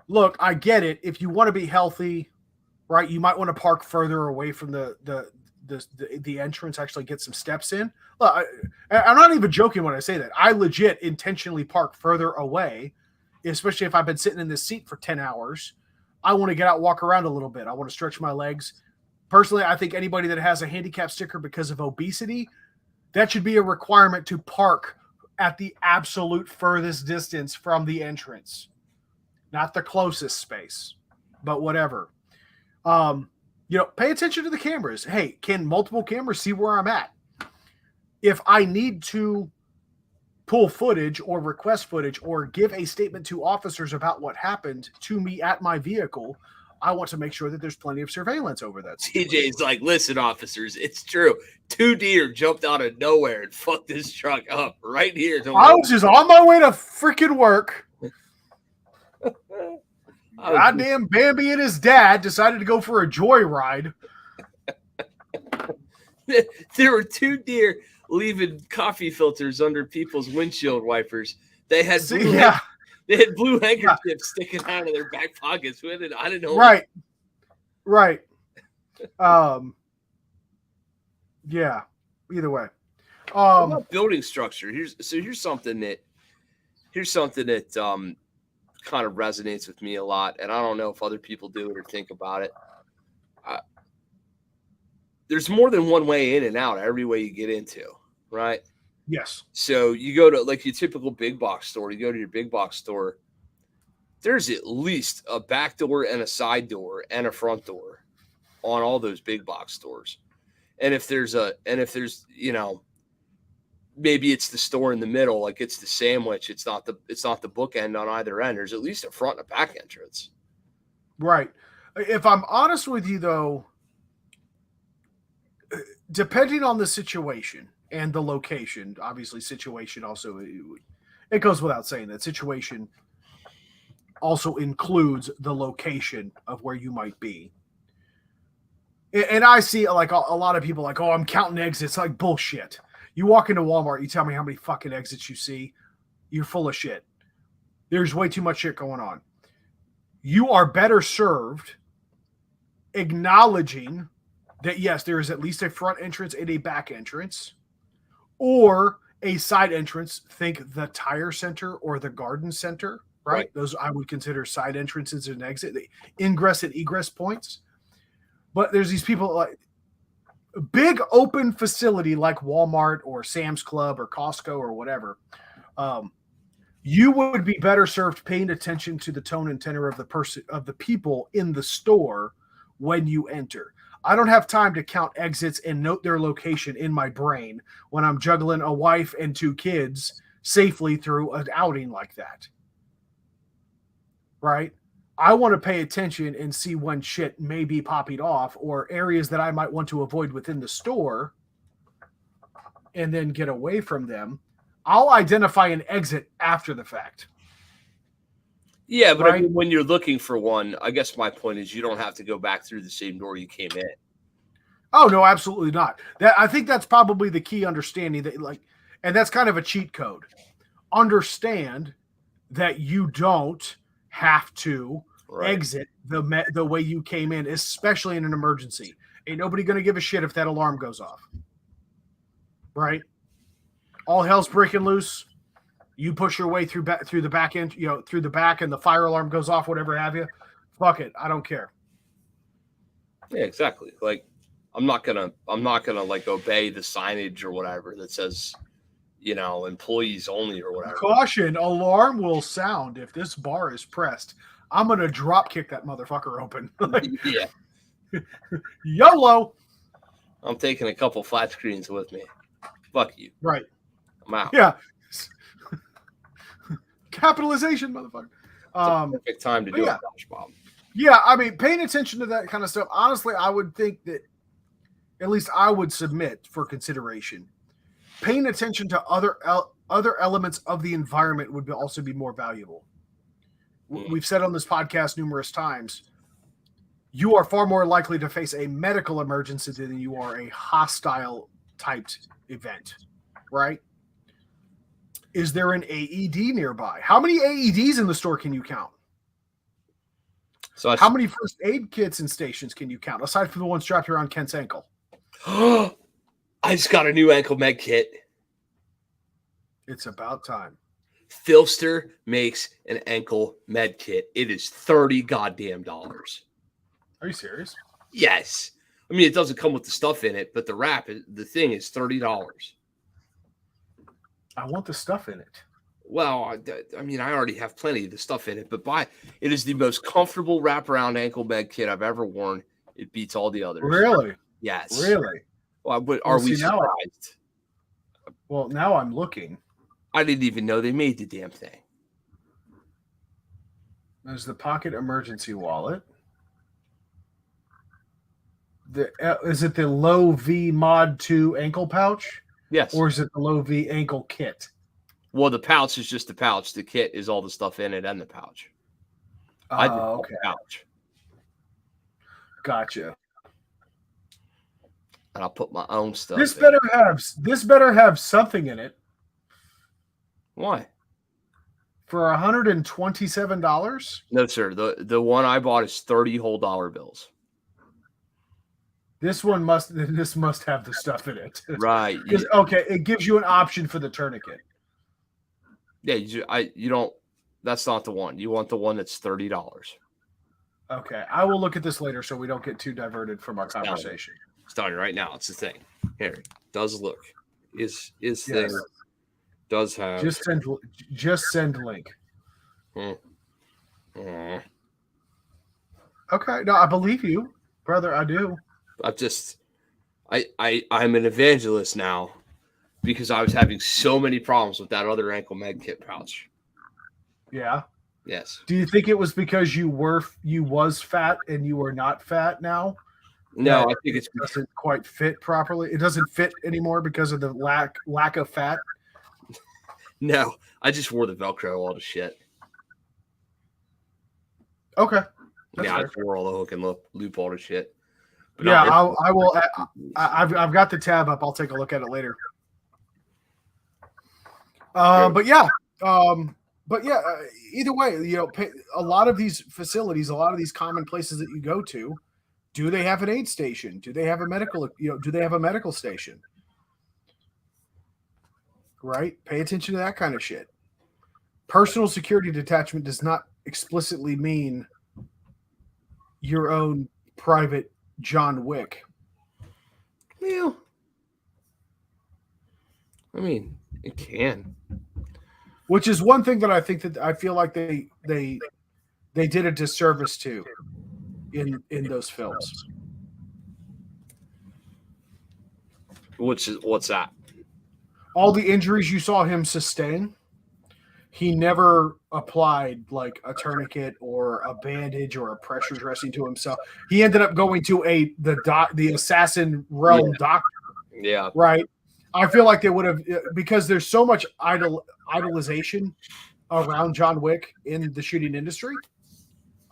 look, I get it. If you want to be healthy, right, you might want to park further away from the entrance, actually get some steps in. Look, I'm not even joking when I say that. I legit intentionally park further away, especially if I've been sitting in this seat for 10 hours. I want to get out, walk around a little bit. I want to stretch my legs. Personally, I think anybody that has a handicap sticker because of obesity, that should be a requirement to park at the absolute furthest distance from the entrance. Not the closest space, but whatever. Pay attention to the cameras. Hey, can multiple cameras see where I'm at? If I need to pull footage or request footage or give a statement to officers about what happened to me at my vehicle, I want to make sure that there's plenty of surveillance over that situation. TJ's like, listen, officers, it's true. 2 deer jumped out of nowhere and fucked this truck up right here. I was just on my way to freaking work. Goddamn Bambi and his dad decided to go for a joyride. There were 2 deer leaving coffee filters under people's windshield wipers. They had blue handkerchiefs sticking out of their back pockets with it. I didn't know. Right. Yeah. Either way. Building structure. Here's something that kind of resonates with me a lot, and I don't know if other people do it or think about it. There's more than one way in and out every way you get into, right? Yes. So you go to like your typical big box store, you go to your big box store, there's at least a back door and a side door and a front door on all those big box stores. And if there's maybe it's the store in the middle, like it's the sandwich, it's not the bookend on either end. There's at least a front and a back entrance. Right. If I'm honest with you though, depending on the situation and the location, obviously situation also, it goes without saying that situation also includes the location of where you might be. And I see like a lot of people like, oh, I'm counting exits. Like bullshit. You walk into Walmart, you tell me how many fucking exits you see. You're full of shit. There's way too much shit going on. You are better served acknowledging that, yes, there is at least a front entrance and a back entrance or a side entrance. Think the tire center or the garden center, right? Those I would consider side entrances and exit, the ingress and egress points. But there's these people like a big open facility like Walmart or Sam's Club or Costco or whatever. You would be better served paying attention to the tone and tenor of the people in the store when you enter. I don't have time to count exits and note their location in my brain when I'm juggling a wife and 2 kids safely through an outing like that. Right? I want to pay attention and see when shit may be popping off or areas that I might want to avoid within the store and then get away from them. I'll identify an exit after the fact. Yeah, but right? I mean, when you're looking for one, I guess my point is you don't have to go back through the same door you came in. Oh, no, absolutely not. I think that's probably the key understanding that and that's kind of a cheat code. Understand that you don't have to exit the way you came in, especially in an emergency. Ain't nobody going to give a shit if that alarm goes off. Right? All hell's breaking loose. You push your way through the back end, through the back, and the fire alarm goes off, whatever have you. Fuck it, I don't care. Yeah, exactly. Like, I'm not gonna like obey the signage or whatever that says, employees only or whatever. Caution: alarm will sound if this bar is pressed. I'm gonna drop kick that motherfucker open. Yeah. YOLO. I'm taking a couple flat screens with me. Fuck you. Right. I'm out. Yeah. Capitalization, motherfucker. Perfect time to do it, Bob. Yeah, I mean, paying attention to that kind of stuff. Honestly, I would think that at least I would submit for consideration. Paying attention to other elements of the environment would also be more valuable. We've said on this podcast numerous times, you are far more likely to face a medical emergency than you are a hostile typed event, right? Is there an AED nearby? How many AEDs in the store can you count? So how many first aid kits and stations can you count, aside from the one strapped around Kent's ankle? I just got a new ankle med kit. It's about time. Filster makes an ankle med kit. It is $30 goddamn. Are you serious? Yes. I mean, it doesn't come with the stuff in it, but the thing is $30. I want the stuff in it. Well, I mean, I already have plenty of the stuff in it, but it is the most comfortable wraparound ankle med kit I've ever worn. It beats all the others. Really? Yes. Really? Well, but Well, are we see, now surprised? Well, now I'm looking. I didn't even know they made the damn thing. There's the Pocket Emergency Wallet. Is it the Low V Mod 2 ankle pouch? Yes. Or is it the Low V ankle kit? Well, the pouch is just the pouch. The kit is all the stuff in it and the pouch. I just bought Okay. the pouch. Gotcha. And I'll put my own stuff This in. better have something in it. Why? For $127? No, sir. The one I bought is 30 whole dollar bills. This must have the stuff in it. Right. Okay, it gives you an option for the tourniquet. Yeah, you don't. That's not the one. You want the one that's $30. Okay, I will look at this later so we don't get too diverted from our conversation. It's telling you right now. It's the thing. Here, it does look. Is Yes. thing does have Just send link. Okay, no, I believe you, brother. I do. I'm an evangelist now because I was having so many problems with that other ankle med kit pouch. Yeah. Yes. Do you think it was because you was fat and you are not fat now? No, I think it doesn't quite fit properly. It doesn't fit anymore because of the lack of fat. No, I just wore the Velcro all the shit. Okay. Yeah, I wore all the hook and loop all the shit. But yeah, I will. I've got the tab up. I'll take a look at it later. But yeah, either way, a lot of these facilities, a lot of these common places that you go to, do they have an aid station? Do they have a medical? Do they have a medical station? Right. Pay attention to that kind of shit. Personal security detachment does not explicitly mean your own private John Wick. Well, I mean, it can. Which is one thing that I feel like they did a disservice to in those films. What's that? All the injuries you saw him sustain, he never applied like a tourniquet or a bandage or a pressure dressing to himself. He ended up going to the assassin realm doctor. Yeah. Right. I feel like they would have, because there's so much idolization around John Wick in the shooting industry.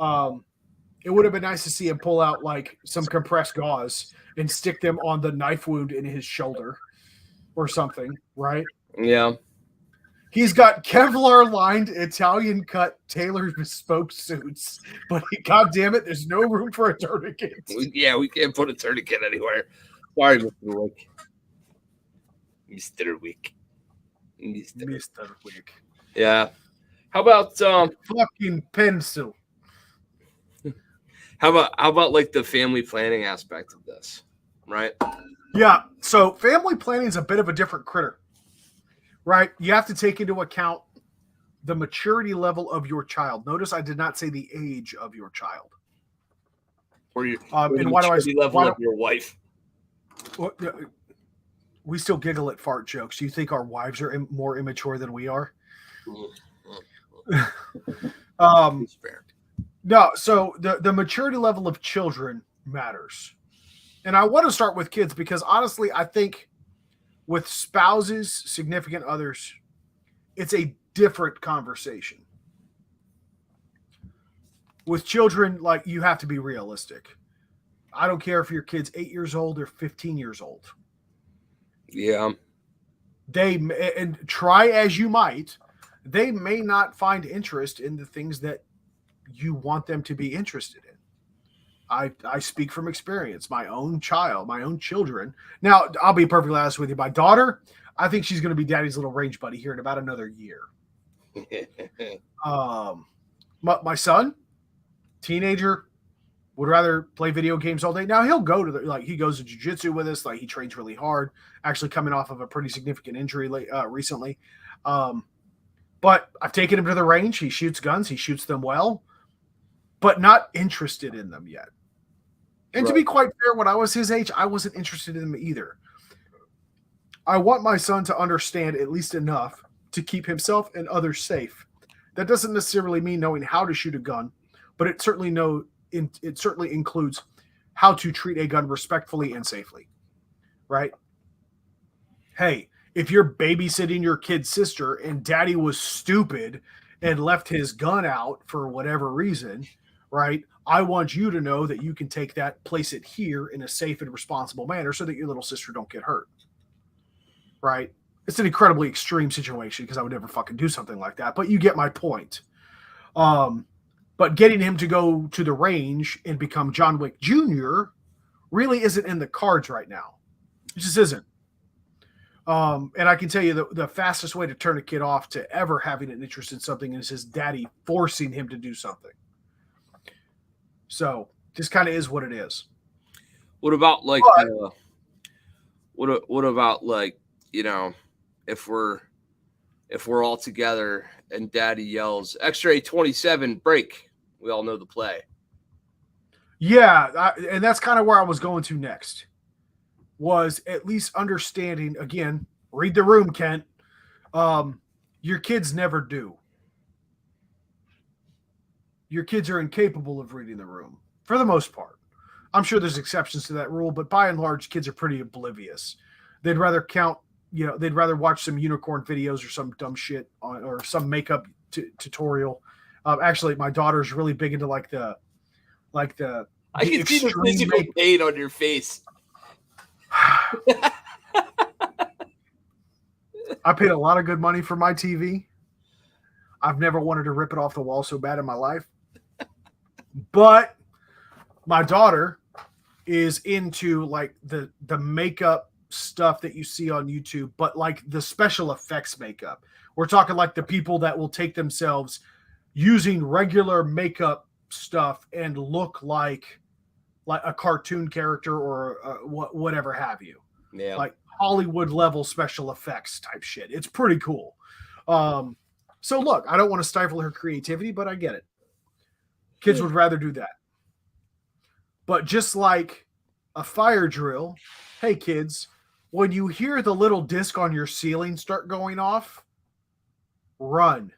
It would have been nice to see him pull out like some compressed gauze and stick them on the knife wound in his shoulder or something, right? Yeah. He's got Kevlar lined Italian cut tailored bespoke suits, but God damn it, there's no room for a tourniquet. We can't put a tourniquet anywhere. Sorry, Mr. Wick. Mr. Wick. Mr. Wick. Yeah. How about fucking pencil? How about like the family planning aspect of this, right? Yeah. So family planning is a bit of a different critter, right? You have to take into account the maturity level of your child. Notice I did not say the age of your child. Or your and why do I level of your wife? We still giggle at fart jokes. You think our wives are more immature than we are? No. So the maturity level of children matters. And I want to start with kids because honestly, I think with spouses, significant others, it's a different conversation. With children, like, you have to be realistic. I don't care if your kid's 8 years old or 15 years old. Yeah. And try as you might, they may not find interest in the things that you want them to be interested in. I speak from experience. My own children. Now, I'll be perfectly honest with you. My daughter, I think she's going to be daddy's little range buddy here in about another year. My son, teenager, would rather play video games all day. Now he'll go to he goes to jiu-jitsu with us. Like, he trains really hard, actually coming off of a pretty significant injury recently. But I've taken him to the range. He shoots guns. He shoots them well, but not interested in them yet. And to be quite fair, when I was his age, I wasn't interested in them either. I want my son to understand at least enough to keep himself and others safe. That doesn't necessarily mean knowing how to shoot a gun, but it certainly includes how to treat a gun respectfully and safely. Right? Hey, if you're babysitting your kid's sister and daddy was stupid and left his gun out for whatever reason, right? I want you to know that you can take that, place it here in a safe and responsible manner so that your little sister don't get hurt. Right? It's an incredibly extreme situation because I would never fucking do something like that, but you get my point. But getting him to go to the range and become John Wick Jr. really isn't in the cards right now. It just isn't. And I can tell you the fastest way to turn a kid off to ever having an interest in something is his daddy forcing him to do something. So this kind of is what it is. What about like, what about like, you know, if we're all together and daddy yells X-ray 27 break, we all know the play. Yeah. And that's kind of where I was going to next. Was at least understanding, again, read the room, Kent. Your kids never do. Your kids are incapable of reading the room for the most part. I'm sure there's exceptions to that rule, but by and large, kids are pretty oblivious. They'd rather they'd rather watch some unicorn videos or some dumb shit or some makeup tutorial. Actually, my daughter's really big into like the. I can see the physical pain on your face. I paid a lot of good money for my TV. I've never wanted to rip it off the wall so bad in my life. But my daughter is into like the makeup stuff that you see on YouTube, but like the special effects makeup. We're talking like the people that will take themselves using regular makeup stuff and look like a cartoon character or whatever have you. Yeah. Like Hollywood level special effects type shit. It's pretty cool. So look, I don't want to stifle her creativity, but I get it. Kids would rather do that. But just like a fire drill, hey kids, when you hear the little disc on your ceiling start going off, run.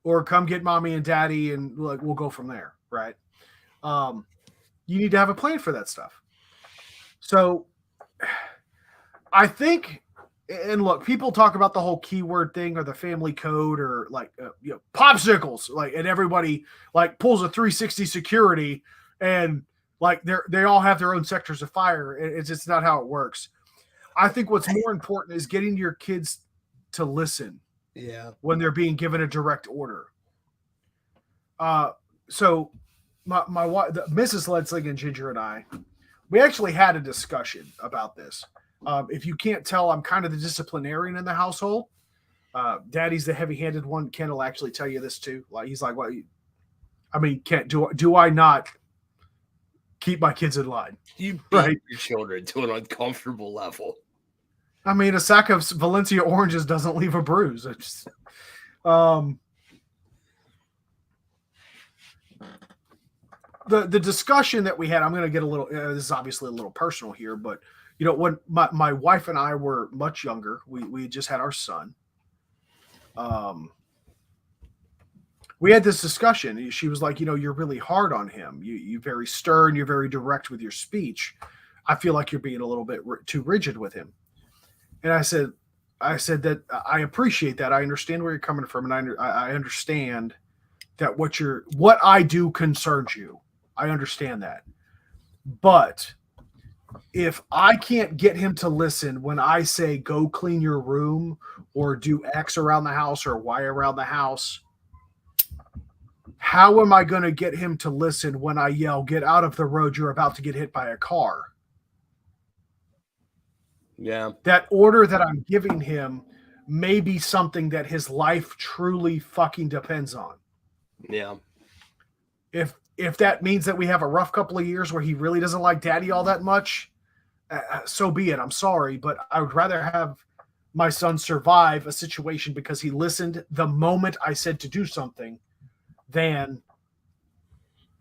Or come get mommy and daddy and like we'll go from there, right? You need to have a plan for that stuff. So I think, and look, people talk about the whole keyword thing or the family code or like, popsicles, like, and everybody like pulls a 360 security and like they all have their own sectors of fire. It's just not how it works. I think what's more important is getting your kids to listen. Yeah. When they're being given a direct order. So my wife, Mrs. Ledsling and Ginger and I, we actually had a discussion about this. If you can't tell, I'm kind of the disciplinarian in the household. Daddy's the heavy-handed one. Ken will actually tell you this too. Like he's like, "What? I mean, Ken, do I not keep my kids in line?" You beat your children to an uncomfortable level. I mean, a sack of Valencia oranges doesn't leave a bruise. It's just, the discussion that we had, I'm going to get a little, this is obviously a little personal here, but when my wife and I were much younger, we just had our son. We had this discussion. She was like, you're really hard on him. You're very stern. You're very direct with your speech. I feel like you're being a little bit too rigid with him. And I said that I appreciate that. I understand where you're coming from, and I understand that what I do concerns you. I understand that. But if I can't get him to listen when I say go clean your room or do X around the house or Y around the house, how am I going to get him to listen when I yell, get out of the road, you're about to get hit by a car? Yeah. That order that I'm giving him may be something that his life truly fucking depends on. Yeah. If that means that we have a rough couple of years where he really doesn't like daddy all that much, so be it. I'm sorry, but I would rather have my son survive a situation because he listened the moment I said to do something than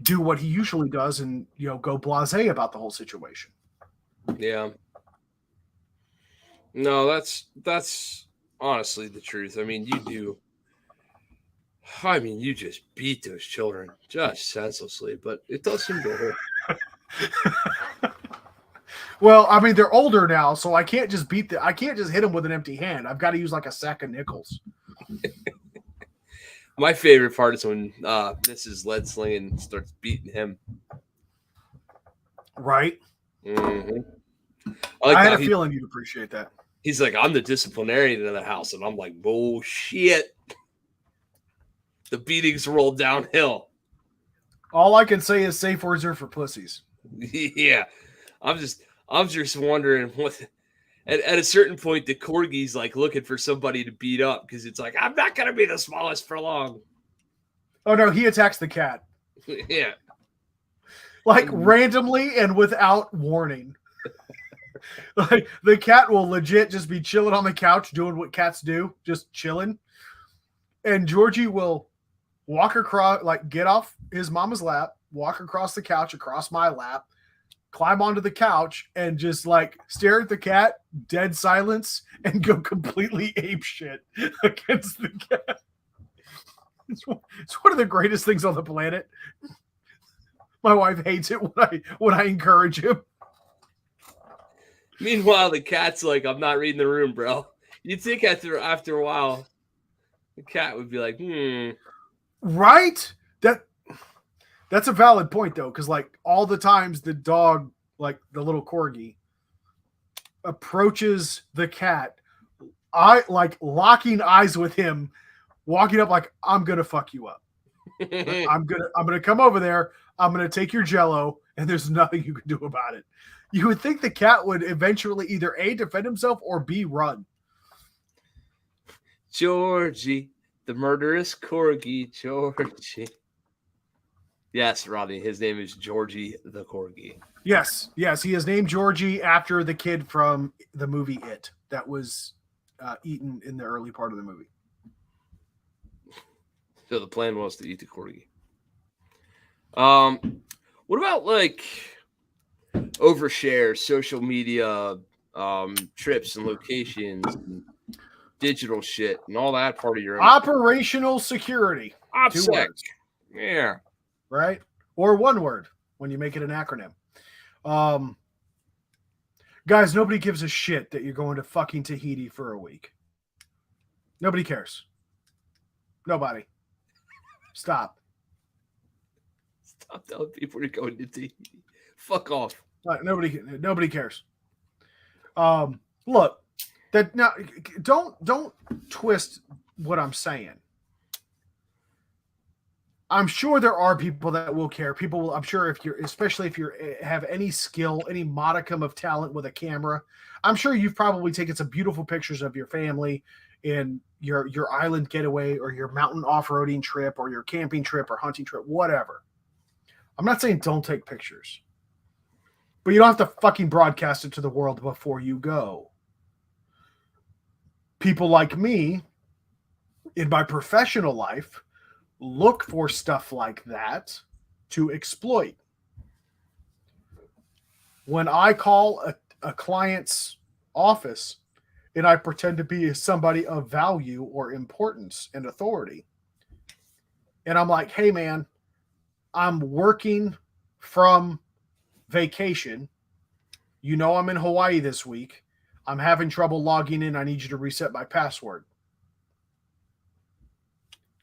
do what he usually does and, go blasé about the whole situation. Yeah. No, that's honestly the truth. I mean, you just beat those children just senselessly, but it does seem to hurt. Well, I mean, they're older now, so I can't just I can't just hit them with an empty hand. I've got to use like a sack of nickels. My favorite part is when Mrs. Lead Sling'N starts beating him. Right? Mm-hmm. I had a feeling you'd appreciate that. He's like, I'm the disciplinarian in the house, and I'm like, bullshit. The beatings rolled downhill. All I can say is safe words are for pussies. Yeah. I'm just wondering what at a certain point the corgi's like looking for somebody to beat up because it's like, I'm not gonna be the smallest for long. Oh no, he attacks the cat. Yeah. Like randomly and without warning. Like the cat will legit just be chilling on the couch doing what cats do, just chilling. And Georgie will walk across, like get off his mama's lap, walk across the couch, across my lap, climb onto the couch, and just like stare at the cat, dead silence, and go completely ape shit against the cat. It's one of the greatest things on the planet. My wife hates it when I encourage him. Meanwhile, the cat's like, I'm not reading the room, bro. You'd think after a while, the cat would be like, Right? That's a valid point, though, because like all the times the dog, like the little corgi, approaches the cat, I like locking eyes with him, walking up like, I'm gonna fuck you up. I'm gonna come over there. I'm gonna take your jello, and there's nothing you can do about it. You would think the cat would eventually either A, defend himself, or B, run. Georgie, the murderous corgi, Georgie. Yes, Rodney, his name is Georgie the corgi. Yes, he is named Georgie after the kid from the movie It that was eaten in the early part of the movie. So the plan was to eat the corgi. What about like overshare, social media, trips and locations, and digital shit, and all that part of your operational security? OPSEC. 2 words. Yeah. Right? Or one word when you make it an acronym. Guys, nobody gives a shit that you're going to fucking Tahiti for a week. Nobody cares. Nobody. Stop. Stop telling people you're going to Tahiti. Fuck off. Nobody cares. Look, that now don't twist what I'm saying. I'm sure there are people that will care. People will, I'm sure especially if you have any skill, any modicum of talent with a camera, I'm sure you've probably taken some beautiful pictures of your family in your island getaway or your mountain off-roading trip or your camping trip or hunting trip, whatever. I'm not saying don't take pictures, but you don't have to fucking broadcast it to the world before you go. People like me in my professional life look for stuff like that to exploit. When I call a client's office and I pretend to be somebody of value or importance and authority, and I'm like, hey man, I'm working from vacation. You know, I'm in Hawaii this week. I'm having trouble logging in. I need you to reset my password.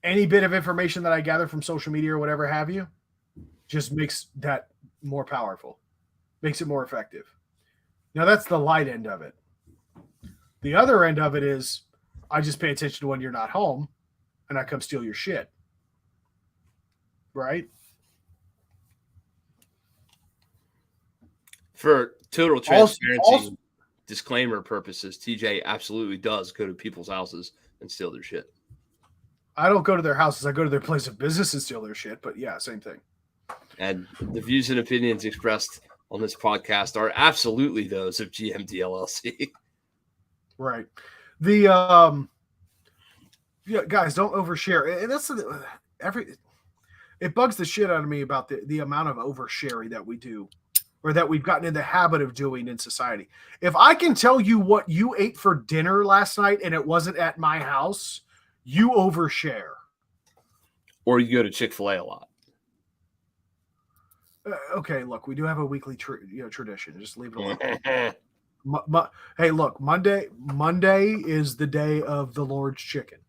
Any bit of information that I gather from social media or whatever have you just makes that more powerful, makes it more effective. Now, that's the light end of it. The other end of it is I just pay attention to when you're not home and I come steal your shit. Right? For total transparency, disclaimer purposes, TJ absolutely does go to people's houses and steal their shit. I don't go to their houses. I go to their place of business and steal their shit. But yeah, same thing. And the views and opinions expressed on this podcast are absolutely those of GMD LLC. Right. The guys, don't overshare. And that's It bugs the shit out of me about the amount of oversharing that we do, or that we've gotten in the habit of doing in society. If I can tell you what you ate for dinner last night and it wasn't at my house, you overshare. Or you go to Chick-fil-A a lot. Okay, look, we do have a weekly tradition. Just leave it alone. Hey, look, Monday is the day of the Lord's chicken.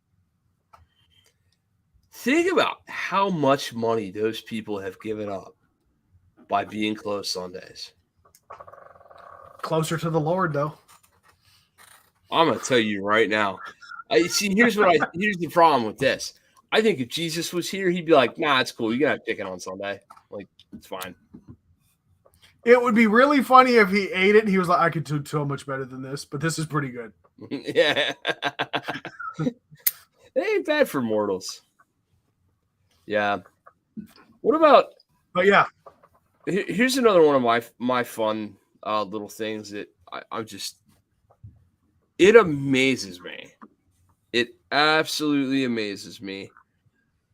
Think about how much money those people have given up by being closed Sundays. Closer to the Lord, though. I'm gonna tell you right now. Here's the problem with this. I think if Jesus was here, he'd be like, "Nah, it's cool. You can have chicken on Sunday. Like, it's fine." It would be really funny if he ate it and he was like, "I could do so much better than this, but this is pretty good." Yeah, it ain't bad for mortals. Yeah. What about? But yeah, here's another one of my fun little things that I'm just. It amazes me. It absolutely amazes me.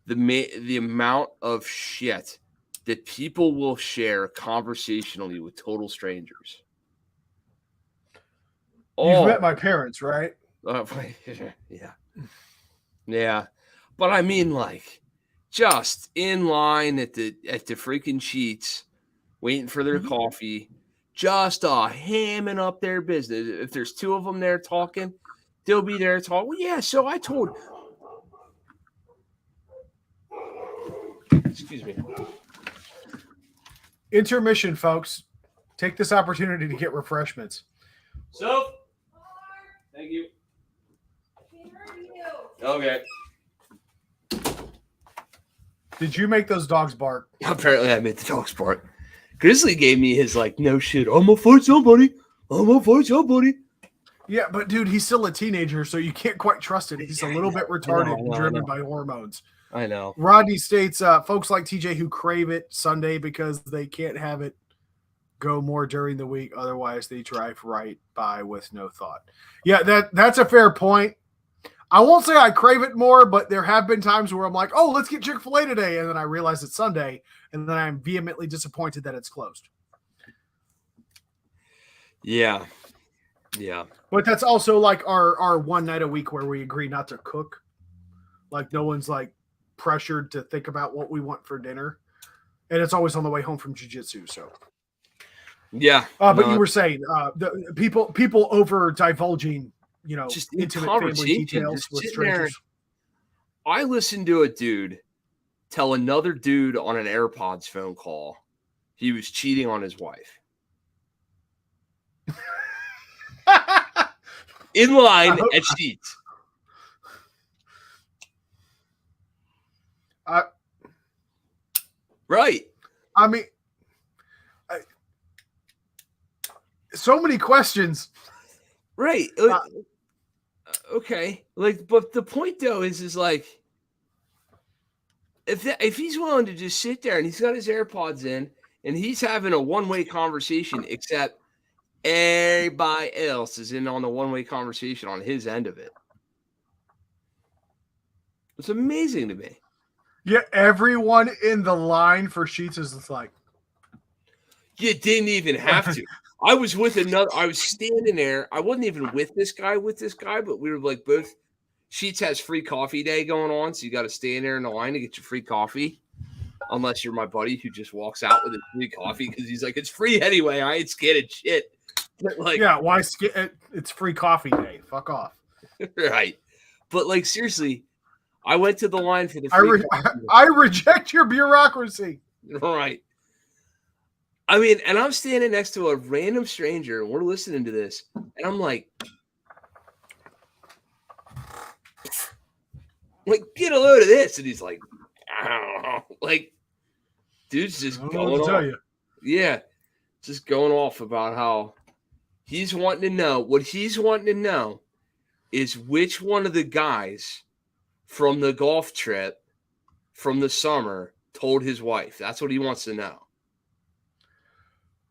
The amount of shit that people will share conversationally with total strangers. You've met my parents, right? Yeah. But I mean, like, just in line at the freaking Sheets, waiting for their coffee, just hamming up their business. If there's two of them there talking, they'll be there talking. Well, yeah, so I told. Excuse me. Intermission, folks. Take this opportunity to get refreshments. So, thank you. Okay. Did you make those dogs bark? Apparently, I made the dogs bark. Grizzly gave me his, like, no shit. I'm gonna fight somebody. Yeah, but dude, he's still a teenager, so you can't quite trust it. He's a little bit retarded and driven by hormones. I know. Rodney states, folks like TJ who crave it Sunday because they can't have it go more during the week. Otherwise, they drive right by with no thought. Yeah, that's a fair point. I won't say I crave it more, but there have been times where I'm like, oh, let's get Chick-fil-A today. And then I realize it's Sunday, and then I'm vehemently disappointed that it's closed. Yeah. But that's also like our one night a week where we agree not to cook. Like no one's like pressured to think about what we want for dinner. And it's always on the way home from jiu-jitsu. So yeah. But you were saying the people over divulging, just intimate family details with strangers. I listened to a dude tell another dude on an AirPods phone call he was cheating on his wife. In line at Sheets. Right. I mean, so many questions. Right. Okay. Like, but the point though is like, if he's willing to just sit there and he's got his AirPods in and he's having a one-way conversation, except everybody else is in on the one-way conversation on his end of it. It's amazing to me. Yeah, everyone in the line for Sheets is just like, you didn't even have to. I was standing there. I wasn't even with this guy, but we were like both. Sheets has free coffee day going on, so you got to stay in there in the line to get your free coffee. Unless you're my buddy who just walks out with his free coffee because he's like, it's free anyway. I ain't scared of shit. But like, yeah, why? It's free coffee day. Fuck off. Right. But like, seriously, I went to the line for the I reject your bureaucracy. Right. I mean, and I'm standing next to a random stranger and we're listening to this, and I'm like, get a load of this. And he's like, I don't know. Like, dude's just going off. Yeah. Just going off about how he's wanting to know. What he's wanting to know is which one of the guys from the golf trip from the summer told his wife. That's what he wants to know.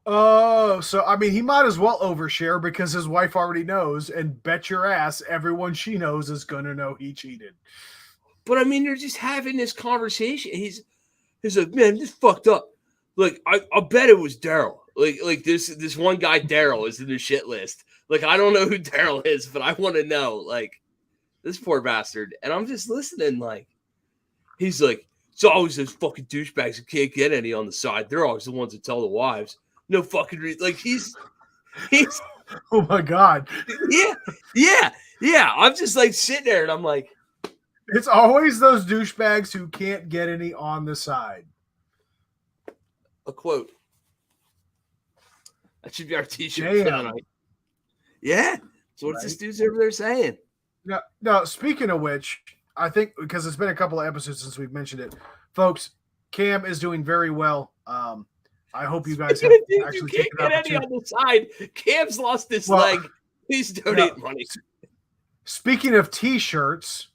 Oh, so I mean, he might as well overshare because his wife already knows, and bet your ass everyone she knows is going to know he cheated. But I mean, they're just having this conversation. He's like, man, this fucked up. Like, I bet it was Daryl. Like this one guy, Daryl, is in the shit list. Like, I don't know who Daryl is, but I want to know. Like, this poor bastard. And I'm just listening. Like, he's like, it's always those fucking douchebags who can't get any on the side. They're always the ones that tell the wives. No fucking reason. Like, he's. Oh my God. Yeah. I'm just like sitting there, and I'm like, it's always those douchebags who can't get any on the side. A quote. That should be our t-shirt tonight. Yeah. So what's this dude's over there saying? No, speaking of which, I think because it's been a couple of episodes since we've mentioned it, folks, Cam is doing very well. I hope you guys have actually you can't get any on the side. Cam's lost his leg. Please donate money. Speaking of t-shirts,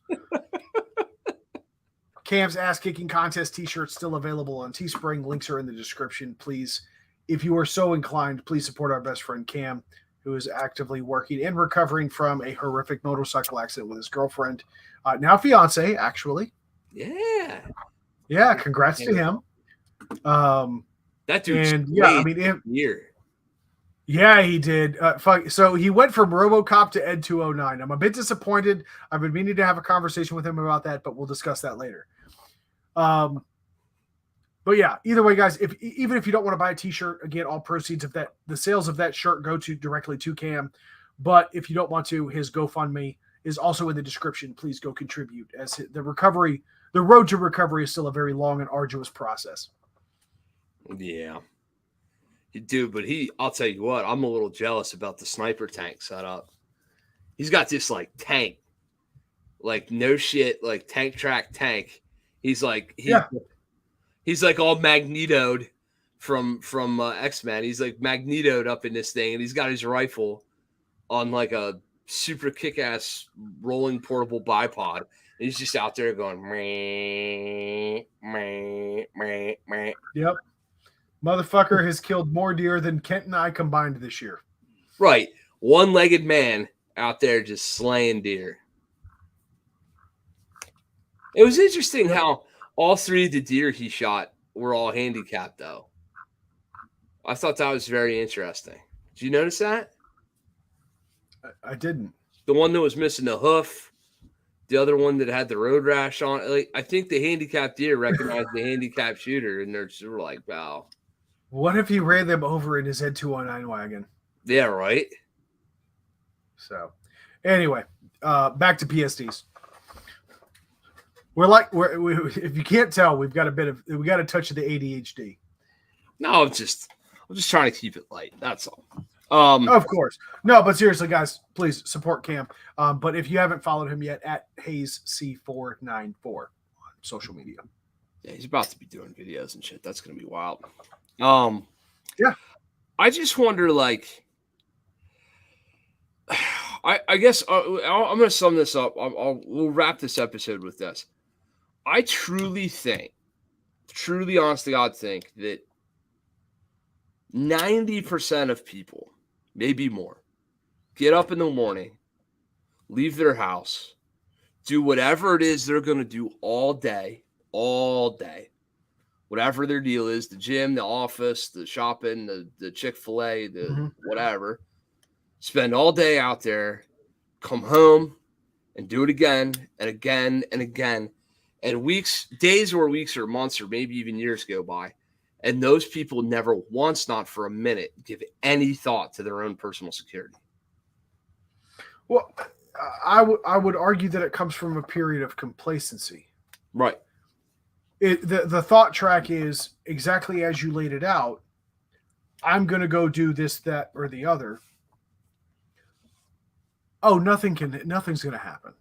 Cam's Ass Kicking Contest t-shirts still available on Teespring. Links are in the description. Please, if you are so inclined, please support our best friend Cam, who is actively working and recovering from a horrific motorcycle accident with his girlfriend, now fiance, actually. Yeah. Congrats to him. That dude's year. Yeah, he did. So he went from RoboCop to Ed 209. I'm a bit disappointed. I've been meaning to have a conversation with him about that, but we'll discuss that later. But yeah, either way, guys, even if you don't want to buy a t-shirt, again, all proceeds of the sales of that shirt go directly to Cam. But if you don't want to, his GoFundMe is also in the description. Please go contribute, as the road to recovery is still a very long and arduous process. Yeah. Dude, but I'll tell you what, I'm a little jealous about the sniper tank setup. He's got this like tank, like no shit, like tank track tank. He's like, he's like all magnetoed from X-Men. He's like magnetoed up in this thing, and he's got his rifle on like a super kick-ass rolling portable bipod. And he's just out there going, meh, meh, meh, meh. Yep. Motherfucker has killed more deer than Kent and I combined this year. Right. One-legged man out there just slaying deer. It was interesting how all three of the deer he shot were all handicapped, though. I thought that was very interesting. Did you notice that? I didn't. The one that was missing the hoof, the other one that had the road rash on. Like, I think the handicapped deer recognized the handicapped shooter, and they're like, wow. What if he ran them over in his Ed 209 wagon? Yeah, right. So, anyway, back to PSDs. If you can't tell, we got a touch of the ADHD. No, I'm just trying to keep it light. That's all. Of course. No, but seriously, guys, please support Cam. But if you haven't followed him yet, at HaysC494 on social media. Yeah, he's about to be doing videos and shit. That's gonna be wild. Yeah. I just wonder, like, I guess I'm gonna sum this up. We'll wrap this episode with this. I truly honest to God think that 90% of people, maybe more, get up in the morning, leave their house, do whatever it is they're going to do all day, whatever their deal is, the gym, the office, the shopping, the Chick-fil-A, the whatever, spend all day out there, come home and do it again and again and again. And days or weeks or months or maybe even years go by. And those people never once, not for a minute, give any thought to their own personal security. Well, I would argue that it comes from a period of complacency. Right. The thought track is exactly as you laid it out. I'm going to go do this, that, or the other. Oh, nothing's going to happen.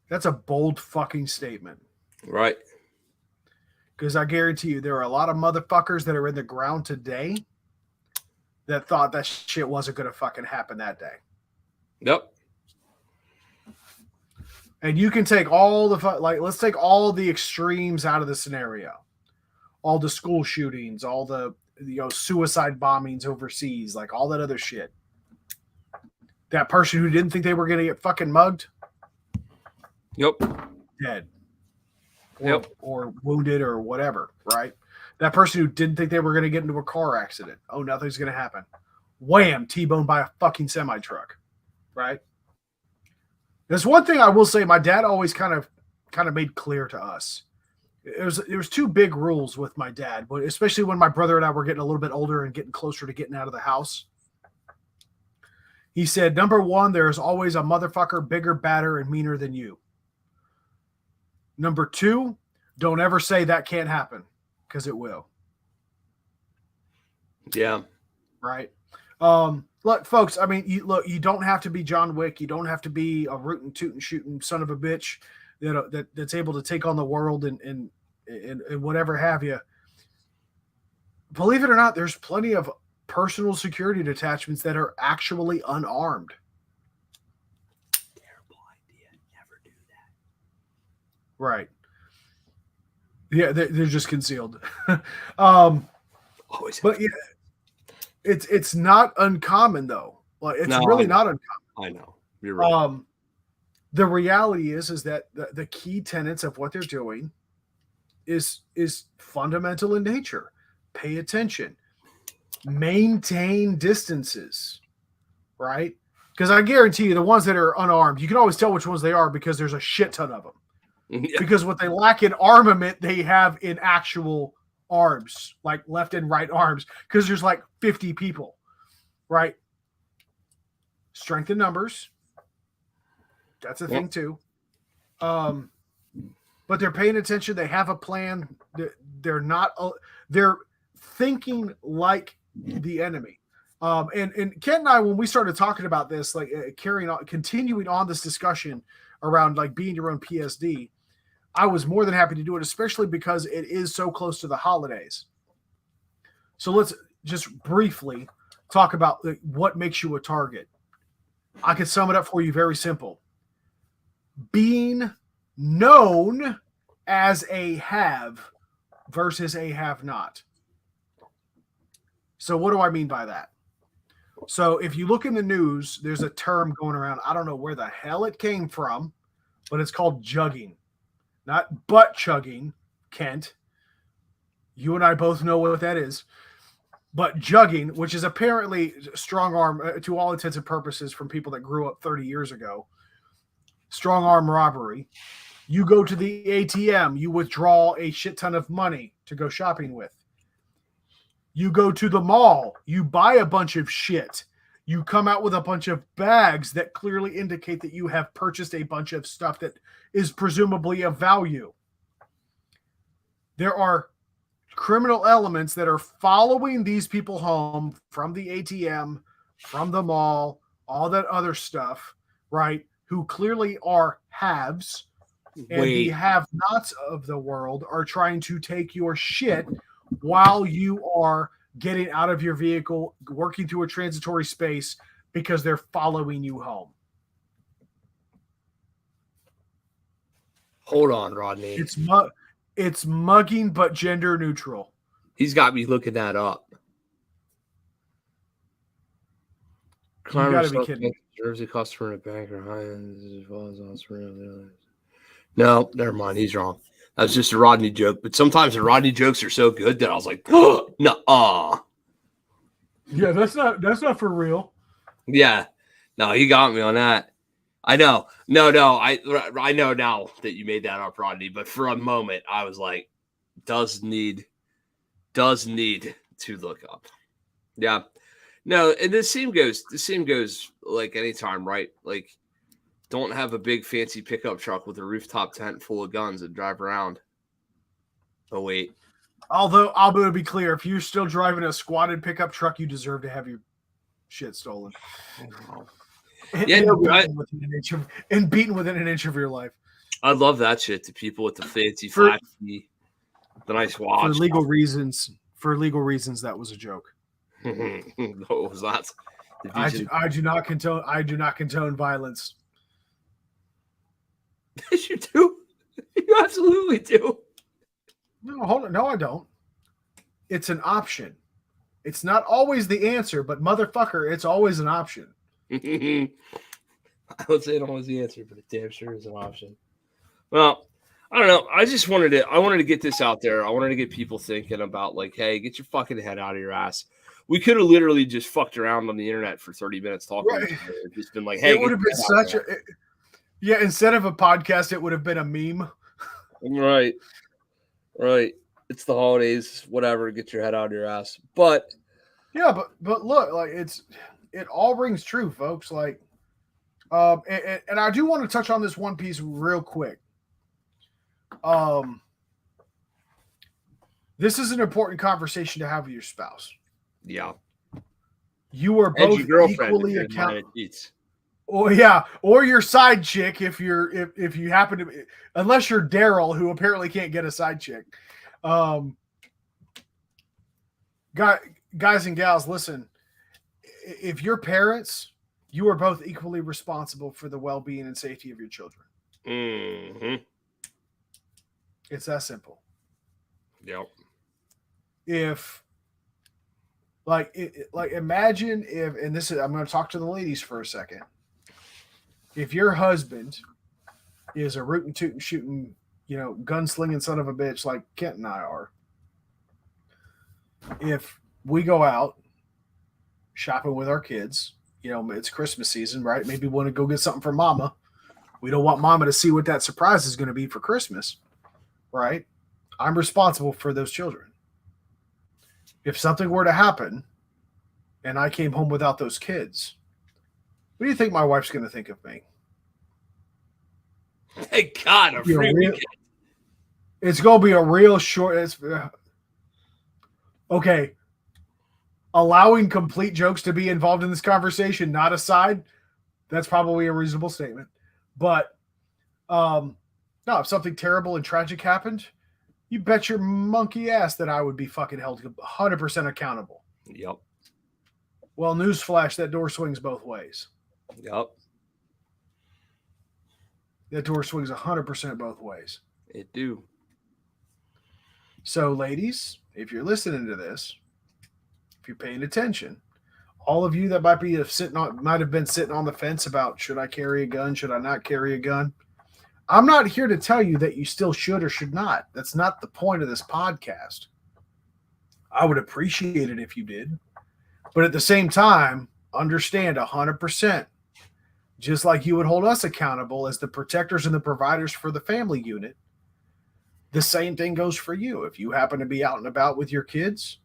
That's a bold fucking statement. Right. Because I guarantee you there are a lot of motherfuckers that are in the ground today that thought that shit wasn't going to fucking happen that day. Yep. And you can take let's take all the extremes out of the scenario. All the school shootings, all the suicide bombings overseas, like all that other shit. That person who didn't think they were going to get fucking mugged. Yep. Dead. or wounded or whatever, right? That person who didn't think they were going to get into a car accident. Oh, nothing's going to happen. Wham, T-boned by a fucking semi-truck, right? There's one thing I will say my dad always kind of made clear to us. There was two big rules with my dad, but especially when my brother and I were getting a little bit older and getting closer to getting out of the house. He said, number one, there's always a motherfucker bigger, badder, and meaner than you. Number two, don't ever say that can't happen, because it will. Yeah. Right. Look, folks, I mean, you don't have to be John Wick. You don't have to be a rootin' tootin' shooting son of a bitch that's able to take on the world and whatever have you. Believe it or not, there's plenty of personal security detachments that are actually unarmed. Terrible idea. Never do that. Right. Yeah, they're just concealed. Always. But yeah, it's not uncommon though. Like it's really not uncommon. I know. You're right. The reality is that the key tenets of what they're doing is fundamental in nature. Pay attention. Maintain distances, right? Because I guarantee you the ones that are unarmed, you can always tell which ones they are because there's a shit ton of them. Yeah. Because what they lack in armament, they have in actual arms, like left and right arms, because there's like 50 people, right? Strength in numbers. That's a thing too. But they're paying attention. They have a plan. They're thinking like the enemy. And Ken and I, when we started talking about this, like continuing on this discussion around like being your own PSD, I was more than happy to do it, especially because it is so close to the holidays. So let's just briefly talk about what makes you a target. I can sum it up for you very simple. Being known as a have versus a have not. So what do I mean by that? So if you look in the news, there's a term going around. I don't know where the hell it came from, but it's called jugging. Not butt chugging, Kent. You and I both know what that is. But jugging, which is apparently strong arm, to all intents and purposes, from people that grew up 30 years ago. Strong arm robbery. You go to the ATM, you withdraw a shit ton of money to go shopping with. You go to the mall, you buy a bunch of shit. You come out with a bunch of bags that clearly indicate that you have purchased a bunch of stuff that is presumably of value. There are criminal elements that are following these people home from the ATM, from the mall, all that other stuff, right? Who clearly are haves, and the have-nots of the world are trying to take your shit while you are getting out of your vehicle, working through a transitory space because they're following you home. Hold on, Rodney. It's mugging, but gender neutral. He's got me looking that up. You gotta be kidding. Jersey customer at a bank or high. No, never mind. He's wrong. That was just a Rodney joke. But sometimes the Rodney jokes are so good that I was like, oh, no. Yeah, that's not for real. Yeah. No, he got me on that. I know. No. I know now that you made that up, Rodney. But for a moment, I was like, does need to look up. Yeah. No, and the same goes like anytime, right? Like, don't have a big fancy pickup truck with a rooftop tent full of guns and drive around. Oh, wait. Although, I'm going to be clear, if you're still driving a squatted pickup truck, you deserve to have your shit stolen. And beaten within an inch of your life. I love that shit to people with the fancy flashy, the nice watch. For legal reasons, that was a joke. What was that? I do not condone violence. Yes, you do. You absolutely do. No, hold on. No, I don't. It's an option. It's not always the answer, but motherfucker, it's always an option. I would say it always the answer, but it damn sure is an option. Well, I don't know. I wanted to get this out there. I wanted to get people thinking about like, hey, get your fucking head out of your ass. We could have literally just fucked around on the internet for 30 minutes talking to each other. Just been like, hey, it would have been such a yeah. Instead of a podcast, it would have been a meme. Right. It's the holidays, whatever. Get your head out of your ass. But yeah, but look, like it all rings true, folks. Like, and I do want to touch on this one piece real quick. This is an important conversation to have with your spouse. Yeah. You are both equally accountable. Or your side chick if you happen to be, unless you're Daryl, who apparently can't get a side chick. Guys and gals, listen. If you're parents, you are both equally responsible for the well-being and safety of your children. Mm-hmm. It's that simple. Yep. If imagine if, and this is, I'm going to talk to the ladies for a second. If your husband is a rootin' tootin' shooting, gunslinging son of a bitch like Kent and I are, if we go out shopping with our kids, it's Christmas season, right? Maybe we want to go get something for mama. We don't want mama to see what that surprise is going to be for Christmas, right? I'm responsible for those children. If something were to happen and I came home without those kids, what do you think my wife's going to think of me? Thank God, a free weekend. It's going to be a real short. Okay. Allowing complete jokes to be involved in this conversation, not aside, that's probably a reasonable statement. But no, if something terrible and tragic happened, you bet your monkey ass that I would be fucking held 100% accountable. Yep. Well, newsflash, that door swings both ways. Yep. That door swings 100% both ways. It do. So, ladies, if you're listening to this, if you're paying attention, all of you that might have been sitting on the fence about should I carry a gun, should I not carry a gun, I'm not here to tell you that you still should or should not. That's not the point of this podcast. I would appreciate it if you did. But at the same time, understand 100%, just like you would hold us accountable as the protectors and the providers for the family unit, the same thing goes for you. If you happen to be out and about with your kids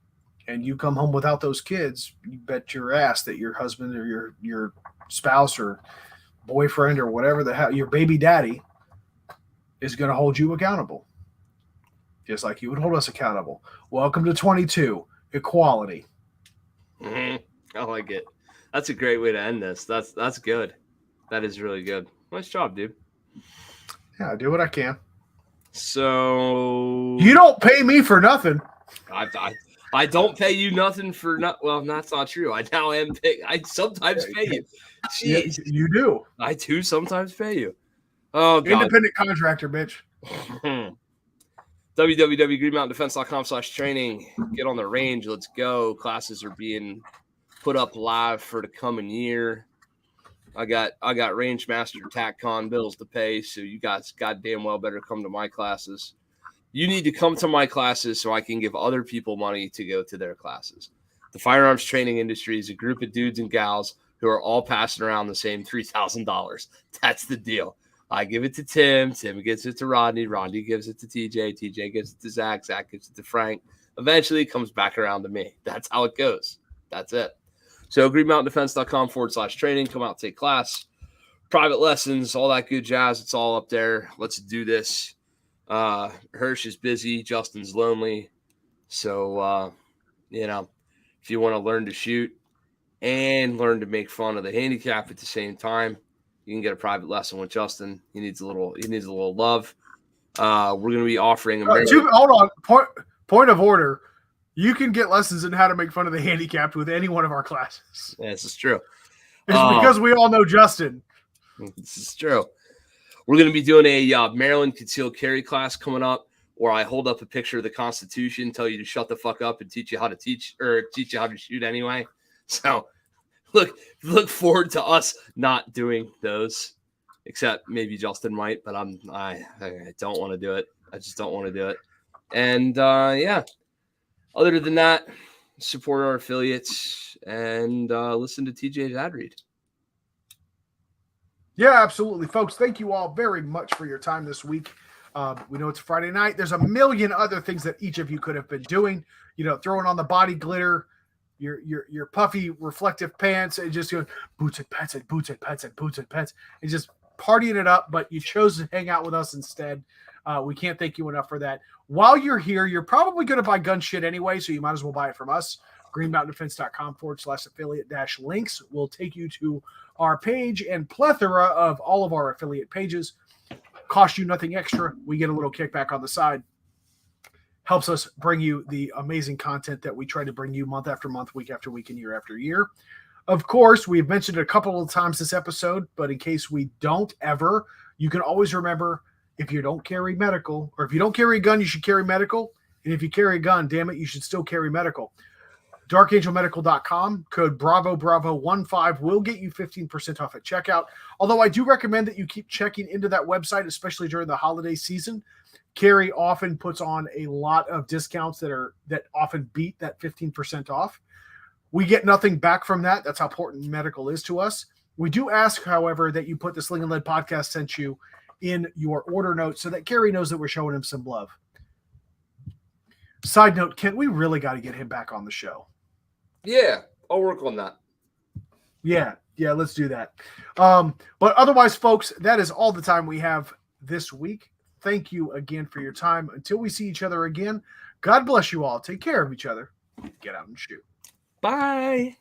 and you come home without those kids, you bet your ass that your husband or your spouse or boyfriend or whatever the hell, your baby daddy, is going to hold you accountable, just like you would hold us accountable. Welcome to 22, equality. Mm-hmm. I like it. That's a great way to end this. That's good. That is really good. Nice job, dude. Yeah, I do what I can. So you don't pay me for nothing. I don't pay you nothing for well, that's not true. I now am I sometimes pay you. Jeez. Yeah, you do. I too sometimes pay you. Oh, God. Independent contractor, bitch. www.greenmountaindefense.com/training. Get on the range. Let's go. Classes are being put up live for the coming year. I got Range Master TACCON bills to pay, so you guys goddamn well better come to my classes. You need to come to my classes so I can give other people money to go to their classes. The firearms training industry is a group of dudes and gals who are all passing around the same $3,000. That's the deal. I give it to Tim. Tim gives it to Rodney. Rodney gives it to TJ. TJ gives it to Zach. Zach gives it to Frank. Eventually, it comes back around to me. That's how it goes. That's it. So, greenmountaindefense.com/training. Come out, take class. Private lessons, all that good jazz. It's all up there. Let's do this. Hirsch is busy. Justin's lonely. So, if you want to learn to shoot and learn to make fun of the handicap at the same time, you can get a private lesson with Justin. He needs a little love. We're going to be offering. Hold on. Point of order. You can get lessons in how to make fun of the handicapped with any one of our classes. Yeah, this is true. It's because we all know Justin. This is true. We're going to be doing a Maryland concealed carry class coming up, where I hold up a picture of the Constitution, tell you to shut the fuck up, and teach you how to teach you how to shoot anyway. So look forward to us not doing those. except maybe Justin might, but I don't want to do it. I just don't want to do it. And yeah, other than that, support our affiliates and listen to TJ's ad read. Yeah, absolutely, folks. Thank you all very much for your time this week. We know it's Friday night. There's a million other things that each of you could have been doing. You know, throwing on the body glitter, your puffy reflective pants, and just doing boots and pants and boots and pants and boots and pants, and just partying it up. But you chose to hang out with us instead. We can't thank you enough for that. While you're here, you're probably going to buy gun shit anyway, so you might as well buy it from us. greenmountaindefense.com/affiliate-links will take you to our page and plethora of all of our affiliate pages. Cost you nothing extra. We get a little kickback on the side. Helps us bring you the amazing content that we try to bring you month after month, week after week, and year after year. Of course, we've mentioned it a couple of times this episode, but in case we don't ever, you can always remember, if you don't carry medical, or if you don't carry a gun, you should carry medical. And if you carry a gun, damn it, you should still carry medical. DarkAngelMedical.com, code BRAVO15 will get you 15% off at checkout. Although I do recommend that you keep checking into that website, especially during the holiday season. Carrie often puts on a lot of discounts that often beat that 15% off. We get nothing back from that. That's how important medical is to us. We do ask, however, that you put the Sling'N Led podcast sent you in your order notes so that Carrie knows that we're showing him some love. Side note, Kent, we really got to get him back on the show. Yeah, I'll work on that. Yeah, let's do that. But otherwise, folks, that is all the time we have this week. Thank you again for your time. Until we see each other again, God bless you all. Take care of each other. Get out and shoot. Bye.